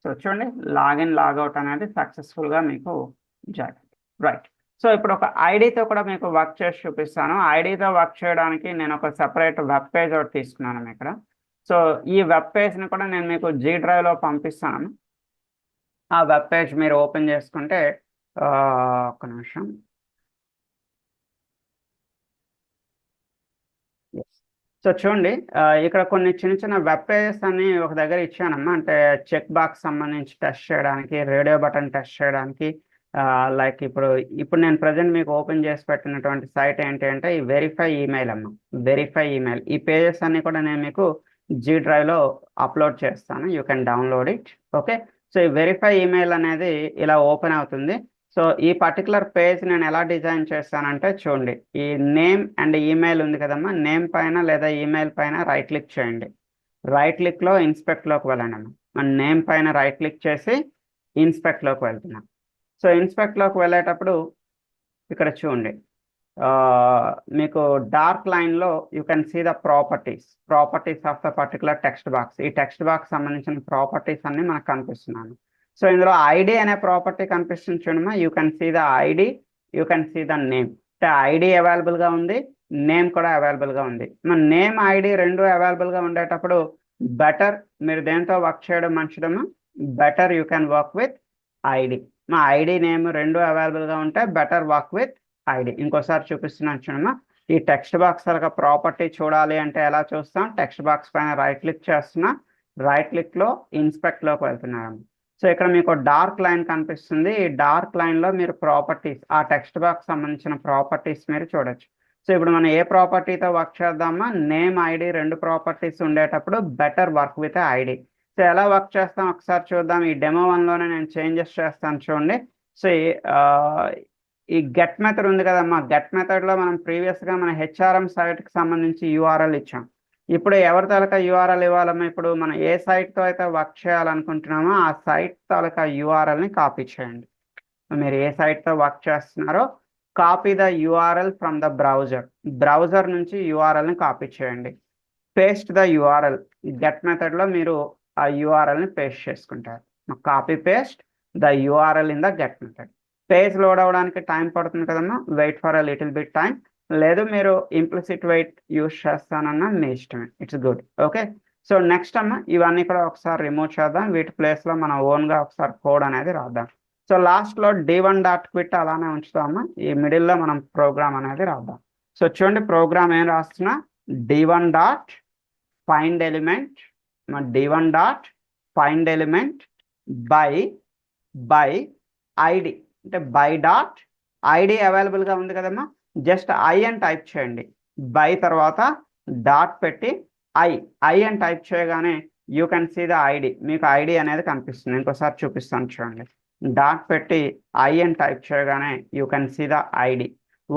సో చూడండి, లాగిన్ లాగౌట్ అనేది సక్సెస్ఫుల్గా మీకు జరిగింది. రైట్. సో ఇప్పుడు ఒక ఐడితో కూడా మీకు వర్క్ చేసి చూపిస్తాను. ఐడితో వర్క్ చేయడానికి నేను ఒక సెపరేట్ వెబ్ పేజ్ ఒకటి తీసుకున్నాను ఇక్కడ. సో ఈ వెబ్ పేజ్ని కూడా నేను మీకు జీ డ్రైవ్లో పంపిస్తాను. ఆ వెబ్ పేజ్ మీరు ఓపెన్ చేసుకుంటే ఒక్క నిమిషం. సో చూడండి, ఇక్కడ కొన్ని చిన్న చిన్న వెబ్ పేజెస్ అన్ని ఒక దగ్గర ఇచ్చానమ్మా. అంటే చెక్ బాక్స్ సంబంధించి టెస్ట్ చేయడానికి, రేడియో బటన్ టెస్ట్ చేయడానికి, లైక్ ఇప్పుడు నేను ప్రజెంట్ మీకు ఓపెన్ చేసి పెట్టినటువంటి సైట్ ఏంటి అంటే ఈ వెరిఫై ఈమెయిల్ అమ్మా. వెరిఫై ఈమెయిల్ ఈ పేజెస్ అన్ని కూడా నేను మీకు జీ డ్రైవ్లో అప్లోడ్ చేస్తాను. You can download it. Okay. So ఈ వెరిఫై ఈమెయిల్ అనేది ఇలా ఓపెన్ అవుతుంది. సో ఈ పర్టికులర్ పేజ్ నేను ఎలా డిజైన్ చేస్తానంటే చూడండి, ఈ నేమ్ అండ్ ఈమెయిల్ ఉంది కదమ్మా, నేమ్ పైన లేదా ఈమెయిల్ పైన రైట్ క్లిక్ చేయండి. రైట్ క్లిక్లో ఇన్స్పెక్ట్లోకి వెళ్ళండి అమ్మా. మన నేమ్ పైన రైట్ క్లిక్ చేసి ఇన్స్పెక్ట్లోకి వెళ్తున్నాం. సో ఇన్స్పెక్ట్లోకి వెళ్ళేటప్పుడు ఇక్కడ చూడండి, మీకు డార్క్ లైన్లో you can see the properties of the particular text box. ఈ టెక్స్ట్ బాక్స్ సంబంధించిన ప్రాపర్టీస్ అన్ని మనకు కనిపిస్తున్నాను. సో ఇందులో ఐడి అనే ప్రాపర్టీ కనిపిస్తుంది చూడమ్మా. You can see the ID, you can see the name. అంటే ఐడి అవైలబుల్గా ఉంది, నేమ్ కూడా అవైలబుల్గా ఉంది. మన నేమ్ ఐడి రెండు అవైలబుల్గా ఉండేటప్పుడు బెటర్ మీరు దేంతో వర్క్ చేయడం మంచిదమ్మా, better you can work with ID. మా ఐడి నేమ్ రెండు అవైలబుల్గా ఉంటే బెటర్ వర్క్ విత్ ఐడి. ఇంకోసారి చూపిస్తున్నాను చూడమ్మా. ఈ టెక్స్ట్ బాక్స్ ఒక ప్రాపర్టీ చూడాలి అంటే ఎలా చూస్తాం, టెక్స్ట్ బాక్స్ పైన రైట్ క్లిక్ చేస్తున్నా, రైట్ క్లిక్లో ఇన్స్పెక్ట్లోకి వెళ్తున్నాము. సో ఇక్కడ మీకు డార్క్ లైన్ కనిపిస్తుంది. ఈ డార్క్ లైన్లో మీరు ప్రాపర్టీస్, ఆ టెక్స్ట్ బాక్స్ సంబంధించిన ప్రాపర్టీస్ మీరు చూడొచ్చు. సో ఇప్పుడు మనం ఏ ప్రాపర్టీతో వర్క్ చేద్దామా, నేమ్ ఐడి రెండు ప్రాపర్టీస్ ఉండేటప్పుడు better work with ID. So ఎలా వర్క్ చేస్తాం ఒకసారి చూద్దాం. ఈ డెమో 1లోనే నేను చేంజెస్ చేస్తాను చూడండి. సో ఈ గెట్ మెథడ్ ఉంది కదమ్మా, గెట్ మెథడ్లో మనం ప్రీవియస్గా మన హెచ్ఆర్ఎం సైట్కి సంబంధించి యూఆర్ఎల్ ఇచ్చాం. ఇప్పుడు ఎవరి తాలూకా యూఆర్ఎల్ ఇవ్వాలమ్మా, ఇప్పుడు మనం ఏ సైట్తో అయితే వర్క్ చేయాలనుకుంటున్నామో ఆ సైట్ తాలూకా యూఆర్ఎల్ని కాపీ చేయండి. మీరు ఏ సైట్తో వర్క్ చేస్తున్నారో copy the URL from the browser నుంచి యూఆర్ఎల్ని కాపీ చేయండి. పేస్ట్ ద యూఆర్ఎల్, గెట్ మెథడ్లో మీరు ఆ యూఆర్ఎల్ని పేస్ట్ చేసుకుంటారు. Copy paste the URL in the get method. Page load అవ్వడానికి టైం పడుతుంది కదమ్మా, wait for a little bit time. లేదు మీరు ఇంప్లిసిట్ వెయిట్ యూస్ చేస్తానన్నా మీ ఇష్టమే, it's good. Okay. So next అమ్మ ఇవన్నీ కూడా ఒకసారి రిమూవ్ చేద్దాం. వీటి ప్లేస్లో మనం ఓన్గా ఒకసారి కోడ్ అనేది రాద్దాం. సో లాస్ట్లో d1.quit అలానే ఉంచుతామా, ఈ మిడిల్లో మనం ప్రోగ్రామ్ అనేది రాద్దాం. సో చూడండి, ప్రోగ్రామ్ ఏం రాస్తున్నా, d1.find element, d1.find element by id. అంటే బై డాట్ ఐడి అవైలబుల్గా ఉంది కదమ్మా, జస్ట్ ఐ అని టైప్ చేయండి. బై తర్వాత డాట్ పెట్టి ఐ అని టైప్ చేయగానే you can see the ID, మీకు ఐడి అనేది కనిపిస్తుంది. ఇంకోసారి చూపిస్తాను చూడండి. డాట్ పెట్టి ఐ అని టైప్ చేయగానే you can see the ID.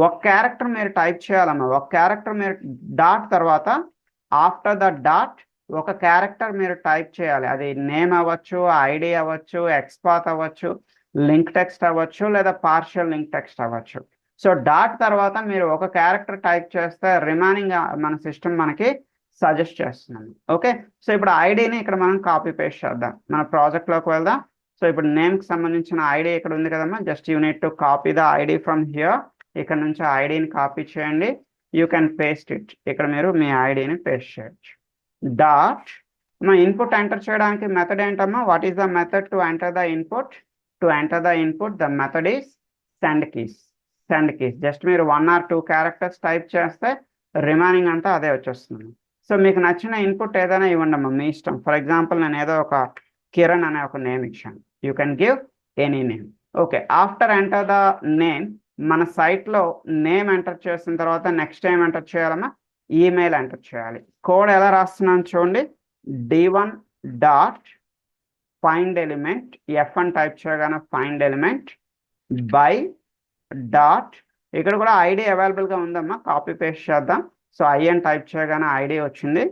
ఒక క్యారెక్టర్ మీరు టైప్ చేయాలమ్మా, ఒక క్యారెక్టర్ మీరు డాట్ తర్వాత ఆఫ్టర్ ద డాట్ ఒక క్యారెక్టర్ మీరు టైప్ చేయాలి. అది నేమ్ అవ్వచ్చు, ఐడి అవ్వచ్చు, ఎక్స్పాత్ అవ్వచ్చు, లింక్ టెక్స్ట్ అవ్వచ్చు, లేదా పార్షియల్ లింక్ టెక్స్ట్ అవ్వచ్చు. సో డాట్ తర్వాత మీరు ఒక క్యారెక్టర్ టైప్ చేస్తే రిమైనింగ్ మన సిస్టమ్ మనకి సజెస్ట్ చేస్తున్నాను. ఓకే. సో ఇప్పుడు ఐడిని ఇక్కడ మనం కాపీ పేస్ట్ చేద్దాం. మన ప్రాజెక్ట్లోకి వెళ్దాం. సో ఇప్పుడు నేమ్కి సంబంధించిన ఐడి ఇక్కడ ఉంది కదమ్మా, just you need to copy the ID from here. ఇక్కడ నుంచి ఐడిని కాపీ చేయండి, యూ కెన్ పేస్ట్ ఇట్. ఇక్కడ మీరు మీ ఐడిని పేస్ట్ చేయొచ్చు. డాట్ మన ఇన్పుట్ ఎంటర్ చేయడానికి మెథడ్ ఏంటమ్మా, what is the method to enter the input? To enter the input, the method is send keys. Just మీరు 1 or 2 క్యారెక్టర్స్ టైప్ చేస్తే రిమైనింగ్ అంతా అదే వచ్చేస్తుంది. సో మీకు నచ్చిన ఇన్పుట్ ఏదైనా ఇవ్వండి అమ్మా, మీ ఇష్టం. ఫర్ ఎగ్జాంపుల్ నేను ఏదో ఒక కిరణ్ అనే ఒక నేమ్ ఇచ్చాను, you can give any name. Okay. After enter the name, మన సైట్లో నేమ్ ఎంటర్ చేసిన తర్వాత నెక్స్ట్ ఏం ఎంటర్ చేయాలమ్మా, ఈమెయిల్ ఎంటర్ చేయాలి. కోడ్ ఎలా రాస్తున్నాను చూడండి, d1.find element, ఎఫ్ అని టైప్ చేయగానే ఫైండ్ ఎలిమెంట్ బై డాట్, ఇక్కడ కూడా ఐడి అవైలబుల్గా ఉందమ్మా, కాపీ పేస్ట్ చేద్దాం. సో ఐ అని టైప్ చేయగానే ఐడి వచ్చింది,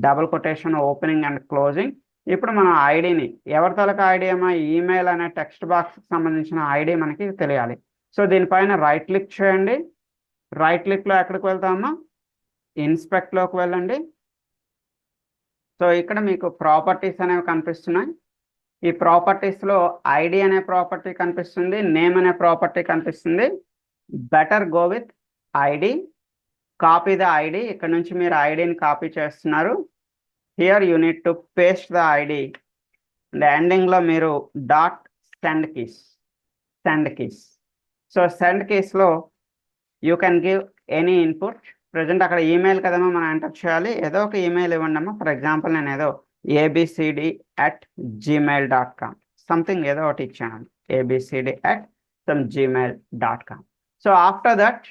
double quotation opening and closing. ఇప్పుడు మనం ఐడిని ఎవరి తలక ఐడి అమ్మా, ఈమెయిల్ అనే టెక్స్ట్ బాక్స్కి సంబంధించిన ఐడి మనకి తెలియాలి. సో దీనిపైన రైట్ క్లిక్ చేయండి. రైట్ క్లిక్లో ఎక్కడికి వెళ్తామా, ఇన్స్పెక్ట్లోకి వెళ్ళండి. సో ఇక్కడ మీకు ప్రాపర్టీస్ అనేవి కనిపిస్తున్నాయి. ఈ ప్రాపర్టీస్లో ఐడి అనే ప్రాపర్టీ కనిపిస్తుంది, నేమ్ అనే ప్రాపర్టీ కనిపిస్తుంది. Better go with ID, copy the ID. ఇక్కడ నుంచి మీరు ఐడిని కాపీ చేస్తున్నారు. Here you need to paste the ID and ఎండింగ్లో మీరు dot send keys. So send కీస్లో you can give any input. Present అక్కడ ఈమెయిల్ కదమ్మా మనం ఎంటర్ చేయాలి. ఏదో ఒక ఈమెయిల్ ఇవ్వండి అమ్మా. ఫర్ ఎగ్జాంపుల్ నేను ఏదో abcd@gmail.com సంథింగ్ ఏదో ఒకటి ఇచ్చాను, abcd@gmail.com. So after that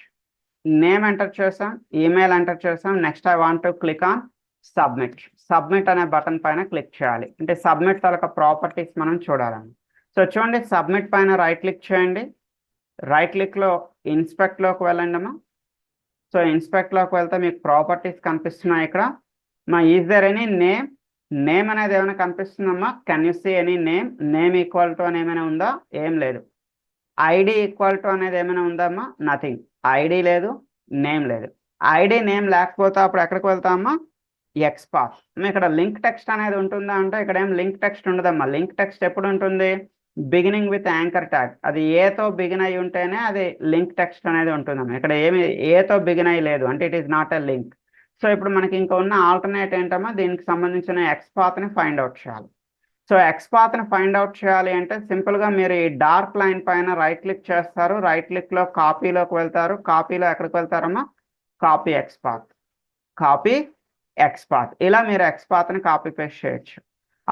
name enter చేసాం, ఈమెయిల్ ఎంటర్ చేసాం. Next I want to click on submit అనే బటన్ పైన క్లిక్ చేయాలి. అంటే సబ్మిట్ తాలూకా ప్రాపర్టీస్ మనం చూడాలని. సో చూడండి, సబ్మిట్ పైన రైట్ క్లిక్ చేయండి. రైట్ క్లిక్లో ఇన్స్పెక్ట్లోకి వెళ్ళండి అమ్మా. సో ఇన్స్పెక్ట్లోకి వెళ్తే మీకు ప్రాపర్టీస్ కనిపిస్తున్నాయి. ఇక్కడ మా ఈజ్ దర్ ఎనీ నేమ్ అనేది ఏమైనా కనిపిస్తుందమ్మా? Can you see any name equal to అని ఏమైనా ఉందా? ఏం లేదు. ఐడి ఈక్వల్ టు అనేది ఏమైనా ఉందమ్మా? నథింగ్. ఐడి లేదు, నేమ్ లేదు. ఐడి నేమ్ లేకపోతే అప్పుడు ఎక్కడికి వెళ్తామమ్మా? ఎక్స్పాత్. ఇక్కడ లింక్ టెక్స్ట్ అనేది ఉంటుందా అంటే ఇక్కడ ఏం లింక్ టెక్స్ట్ ఉండదమ్మా. లింక్ టెక్స్ట్ ఎప్పుడు ఉంటుంది? Beginning with anchor tag. అది ఏతో బిగిన్ అయి ఉంటేనే అది లింక్ టెక్స్ట్ అనేది ఉంటుందమ్మా. ఇక్కడ ఏమి ఏతో బిగిన్ అయి లేదు అంటే it is not a link. So ఇప్పుడు మనకి ఇంకా ఉన్న ఆల్టర్నేట్ ఏంటమ్మా, దీనికి సంబంధించిన ఎక్స్పాత్ని ఫైండ్ అవుట్ చేయాలి. సో ఎక్స్పాత్ని ఫైండ్ అవుట్ చేయాలి అంటే సింపుల్గా మీరు ఈ డార్క్ లైన్ పైన రైట్ క్లిక్ చేస్తారు. రైట్ క్లిక్లో కాపీలోకి వెళ్తారు. కాపీలో ఎక్కడికి వెళ్తారమ్మా? Copy XPath. ఇలా మీరు ఎక్స్పాత్ని కాపీ పేస్ట్ చేయొచ్చు.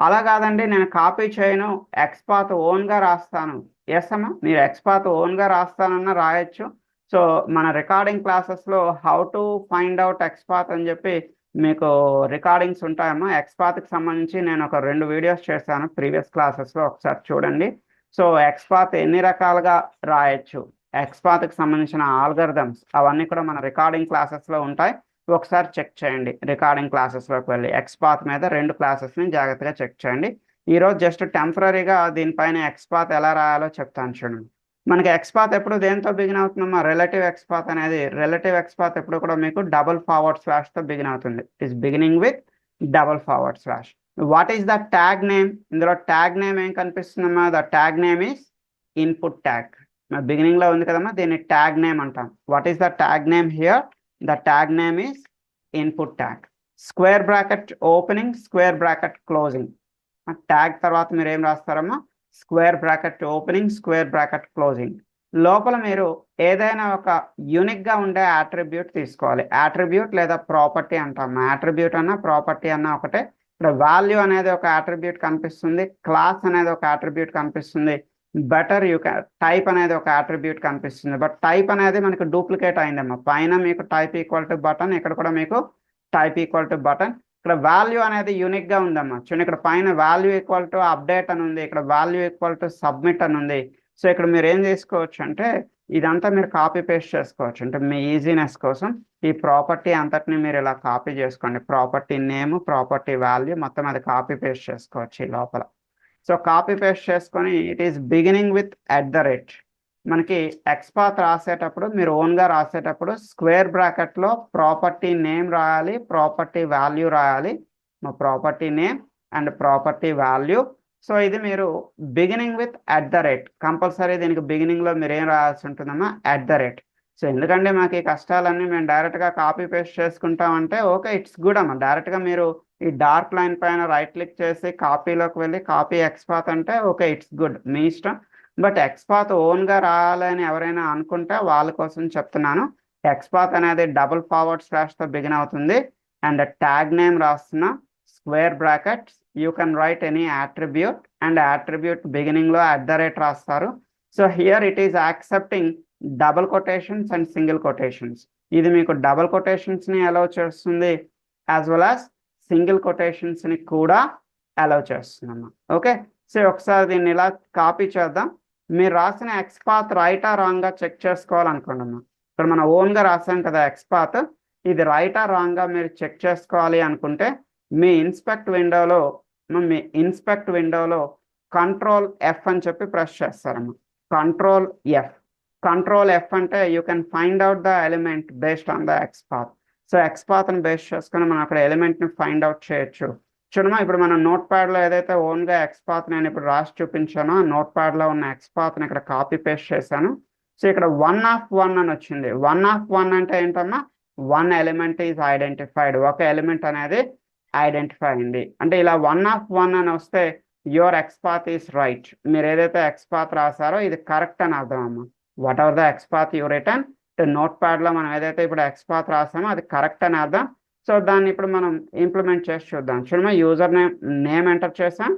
అలా కాదండి నేను కాపీ చేయను, ఎక్స్పాత్ ఓన్గా రాస్తాను. ఎస్ అమ్మా, మీరు ఎక్స్పాత్ ఓన్గా రాస్తానన్నా రాయొచ్చు. సో మన రికార్డింగ్ క్లాసెస్లో how to find out XPath అని చెప్పి మీకు రికార్డింగ్స్ ఉంటాయమ్మా. ఎక్స్పాత్కి సంబంధించి నేను ఒక 2 వీడియోస్ చేశాను ప్రీవియస్ క్లాసెస్లో, ఒకసారి చూడండి. సో ఎక్స్పాత్ ఎన్ని రకాలుగా రాయొచ్చు, ఎక్స్పాత్కి సంబంధించిన ఆల్గరిథమ్స్ అవన్నీ కూడా మన రికార్డింగ్ క్లాసెస్లో ఉంటాయి. ఒకసారి చెక్ చేయండి. రికార్డింగ్ క్లాసెస్లోకి వెళ్ళి ఎక్స్పాత్ మీద 2 క్లాసెస్ని జాగ్రత్తగా చెక్ చేయండి. ఈరోజు జస్ట్ టెంపరీగా దీనిపైన ఎక్స్పాత్ ఎలా రాయాలో చెప్తాను చూడండి. మనకి ఎక్స్పాత్ ఎప్పుడు దేంతో బిగిన్ అవుతుందమ్మా? రిలేటివ్ ఎక్స్పాత్ అనేది. రిలేటివ్ ఎక్స్పాత్ ఎప్పుడు కూడా మీకు డబుల్ ఫార్వర్డ్ స్లాష్తో బిగిన్ అవుతుంది. It is beginning with double forward slash. What is the tag name? ఇందులో ట్యాగ్ నేమ్ ఏం కనిపిస్తుందమ్మా? The tag name is input tag. బిగినింగ్లో ఉంది కదమ్మా, దీన్ని ట్యాగ్ నేమ్ అంటాం. What is the tag name here? The tag name is input tag. Square bracket opening, square bracket closing. Tag తర్వాత మీరు ఏం రాస్తారమ్మా? Square bracket opening, square bracket closing. లోపల మీరు ఏదైనా ఒక యూనిక్గా ఉండే యాట్రిబ్యూట్ తీసుకోవాలి. యాట్రిబ్యూట్ లేదా ప్రాపర్టీ అంటాం. యాట్రిబ్యూట్ అన్న ప్రాపర్టీ అన్న ఒకటే. ఇక్కడ వాల్యూ అనేది ఒక యాట్రిబ్యూట్ కనిపిస్తుంది, క్లాస్ అనేది ఒక యాట్రిబ్యూట్ కనిపిస్తుంది, బెటర్ యూ క్యాన్ టైప్ అనేది ఒక యాట్రిబ్యూట్ కనిపిస్తుంది. బట్ టైప్ అనేది మనకు డూప్లికేట్ అయిందమ్మా. పైన మీకు టైప్ ఈక్వల్ టు బటన్, ఇక్కడ కూడా మీకు టైప్ ఈక్వల్ టు బటన్. ఇక్కడ వాల్యూ అనేది యూనిక్గా ఉందమ్మా. చూడండి, ఇక్కడ పైన వాల్యూ ఈక్వల్ టు అప్డేట్ అని ఉంది, ఇక్కడ వాల్యూ ఈక్వల్ టు సబ్మిట్ అని ఉంది. సో ఇక్కడ మీరు ఏం చేసుకోవచ్చు అంటే ఇదంతా మీరు కాపీ పేస్ట్ చేసుకోవచ్చు. అంటే మీ ఈజీనెస్ కోసం ఈ ప్రాపర్టీ అంతటిని మీరు ఇలా కాపీ చేసుకోండి. ప్రాపర్టీ నేమ్, ప్రాపర్టీ వాల్యూ మొత్తం అది కాపీ పేస్ట్ చేసుకోవచ్చు ఈ లోపల. సో కాపీ పేస్ట్ చేసుకొని ఇట్ ఈస్ బిగినింగ్ విత్ @ మనకి ఎక్స్పాత్ రాసేటప్పుడు మీరు ఓన్గా రాసేటప్పుడు స్క్వేర్ బ్రాకెట్లో ప్రాపర్టీ నేమ్ రాయాలి, ప్రాపర్టీ వాల్యూ రాయాలి. Property name and property value. So ఇది మీరు బిగినింగ్ విత్ @ కంపల్సరీ దీనికి బిగినింగ్లో మీరు ఏం రాయాల్సి ఉంటుందమ్మా? @ సో ఎందుకంటే మాకు ఈ కష్టాలన్నీ మేము డైరెక్ట్గా కాపీ పేస్ట్ చేసుకుంటామంటే ఓకే, ఇట్స్ గుడ్ అమ్మా. డైరెక్ట్గా మీరు ఈ డార్క్ లైన్ పైన రైట్ క్లిక్ చేసి కాపీలోకి వెళ్ళి కాపీ ఎక్స్పాత్ అంటే ఓకే, ఇట్స్ గుడ్, మీ ఇష్టం. బట్ ఎక్స్పాత్ ఓన్గా రాయాలని ఎవరైనా అనుకుంటే వాళ్ళ కోసం చెప్తున్నాను. ఎక్స్పాత్ అనేది డబుల్ ఫార్వర్డ్ స్లాష్తో బిగిన్ అవుతుంది. అండ్ ట్యాగ్ నేమ్ రాస్తున్నా, square brackets, you can right any attribute and attribute బిగినింగ్లో @ రాస్తారు. So here it is accepting double quotations and single quotations. ఇది మీకు డబుల్ కొటేషన్స్ని అలౌ చేస్తుంది, యాజ్ వెల్ యాజ్ సింగిల్ కొటేషన్స్ని కూడా అలౌ చేస్తున్నాము. ఓకే, సో ఒకసారి దీన్ని ఇలా కాపీ చేద్దాం. మీరు రాసిన ఎక్స్పాత్ రైటా రాంగ్గా చెక్ చేసుకోవాలనుకోండి అమ్మా. ఇక్కడ మనం ఓన్గా రాసాం కదా ఎక్స్పాత్, ఇది రైటా రాంగ్గా మీరు చెక్ చేసుకోవాలి అనుకుంటే మీ ఇన్స్పెక్ట్ విండోలో Ctrl F అని చెప్పి ప్రెస్ చేస్తారమ్మా. Ctrl F. కంట్రోల్ ఎఫ్ అంటే you can find out the element based on the XPath. So ఎక్స్ పాత్ని బేస్ చేసుకుని మనం అక్కడ ఎలిమెంట్ని ఫైండ్ అవుట్ చేయొచ్చు. చూడమా, ఇప్పుడు మనం నోట్ ప్యాడ్లో ఏదైతే ఓన్గా ఎక్స్ పాత్ నేను ఇప్పుడు రాసి చూపించానో నోట్ ప్యాడ్లో ఉన్న ఎక్స్ పాత్ని ఇక్కడ కాపీ పేస్ట్ చేశాను. సో ఇక్కడ 1 ఆఫ్ 1 అని వచ్చింది. 1 ఆఫ్ 1 అంటే ఏంటమ్మా, 1 ఎలిమెంట్ ఈజ్ ఐడెంటిఫైడ్, ఒక ఎలిమెంట్ అనేది ఐడెంటిఫై అయింది. అంటే ఇలా 1 ఆఫ్ 1 అని వస్తే your ex path is right. మీరు ఏదైతే ఎక్స్ పాత్ రాసారో ఇది కరెక్ట్ అని అర్థం అమ్మా. Whatever the XPath you return, నోట్ ప్యాడ్లో మనం ఏదైతే ఇప్పుడు ఎక్స్ పాత్ రాసామో అది కరెక్ట్ అని అర్థం. సో దాన్ని ఇప్పుడు మనం ఇంప్లిమెంట్ చేసి చూద్దాం. చూడమా, యూజర్ నేమ్ ఎంటర్ చేసాం,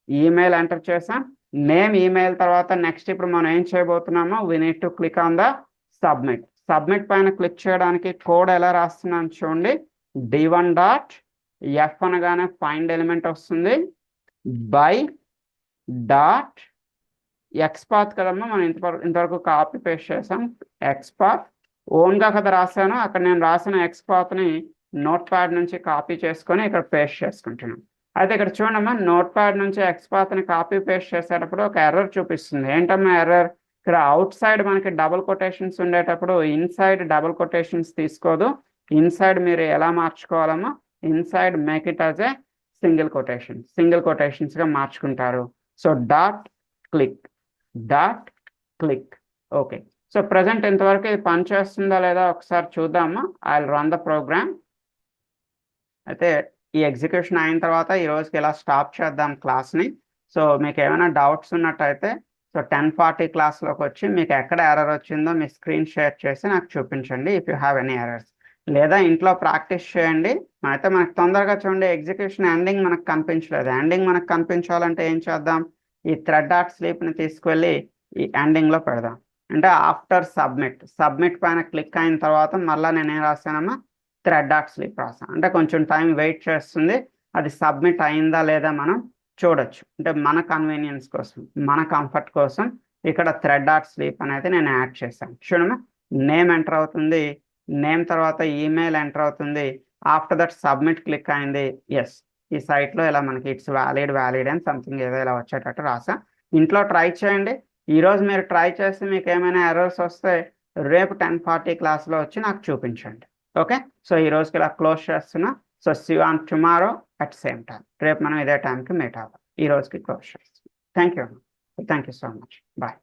ఈమెయిల్ ఎంటర్ చేసాం. నేమ్ ఈమెయిల్ తర్వాత నెక్స్ట్ ఇప్పుడు మనం ఏం చేయబోతున్నామో we need to click on the submit. Submit పైన క్లిక్ చేయడానికి కోడ్ ఎలా రాస్తున్నాను చూడండి. d1 డాట్ ఎఫ్ అనగానే ఫైండ్ ఎలిమెంట్ వస్తుంది, బై డాట్ ఎక్స్ పాత్ కదమ్మా, మనం ఇంతవరకు కాపీ పేస్ట్ చేసాం. ఎక్స్ పాత్ ఓన్గా కదా రాశాను, అక్కడ నేను రాసిన ఎక్స్ పాత్ని నోట్ ప్యాడ్ నుంచి కాపీ చేసుకొని ఇక్కడ పేస్ట్ చేసుకుంటున్నాను. అయితే ఇక్కడ చూడమ్మా, నోట్ ప్యాడ్ నుంచి ఎక్స్ పాత్ని కాపీ పేస్ట్ చేసేటప్పుడు ఒక ఎర్రర్ చూపిస్తుంది. ఏంటమ్మా ఎర్రర్? ఇక్కడ అవుట్ సైడ్ మనకి డబుల్ కొటేషన్స్ ఉండేటప్పుడు ఇన్సైడ్ డబుల్ కొటేషన్స్ తీసుకోదు. ఇన్సైడ్ మీరు ఎలా మార్చుకోవాలమ్మా, inside make it as a single కొటేషన్స్గా మార్చుకుంటారు. So dot click, dot click. Okay, so present ఇంతవరకు ఇది పనిచేస్తుందా లేదా ఒకసారి చూద్దామా. I will run the program. అయితే ఈ ఎగ్జిక్యూషన్ అయిన తర్వాత ఈ రోజుకి ఇలా స్టాప్ చేద్దాం క్లాస్ని. సో మీకు ఏమైనా డౌట్స్ ఉన్నట్టయితే సో 10:40 క్లాస్లోకి వచ్చి మీకు ఎక్కడ ఎర్రర్ వచ్చిందో మీ స్క్రీన్ షేర్ చేసి నాకు చూపించండి if you have any errors. లేదా ఇంట్లో ప్రాక్టీస్ చేయండి. అయితే మనకు తొందరగా చూడండి, ఎగ్జిక్యూషన్ ఎండింగ్ మనకు కనిపించలేదు. ఎండింగ్ మనకు కనిపించాలంటే ఏం చేద్దాం, ఈ థ్రెడ్ డాట్ స్లీప్ని తీసుకువెళ్ళి ఈ ఎండింగ్లో పెడదాం. అంటే ఆఫ్టర్ సబ్మిట్ పైన క్లిక్ అయిన తర్వాత మళ్ళీ నేనేం రాశానమ్మా, థ్రెడ్ డాట్ స్లీప్ రాసాను. అంటే కొంచెం టైం వెయిట్ చేస్తుంది, అది సబ్మిట్ అయిందా లేదా మనం చూడొచ్చు. అంటే మన కన్వీనియన్స్ కోసం, మన కంఫర్ట్ కోసం ఇక్కడ థ్రెడ్ డాట్ స్లీప్ అనేది నేను యాడ్ చేశాను. చూడమ్మా, నేమ్ ఎంటర్ అవుతుంది, నేమ్ తర్వాత ఈమెయిల్ ఎంటర్ అవుతుంది. ఆఫ్టర్ దట్ సబ్మిట్ క్లిక్ అయింది. ఎస్, ఈ సైట్లో ఇలా మనకి ఇట్స్ వ్యాలిడ్ అని సంథింగ్ ఏదో ఇలా వచ్చేటట్టు రాసా. ఇంట్లో ట్రై చేయండి. ఈరోజు మీరు ట్రై చేసి మీకు ఏమైనా ఎర్రర్స్ వస్తే రేపు 10:40 క్లాస్లో వచ్చి నాకు చూపించండి. ఓకే, సో ఈ రోజుకి ఇలా క్లోజ్ చేస్తున్నా. So see you on tomorrow at same time. రేపు మనం ఇదే టైంకి మీట్ అవ్వాలి. ఈ రోజుకి క్లోజ్ చేస్తున్నాం. Thank you so much. Bye.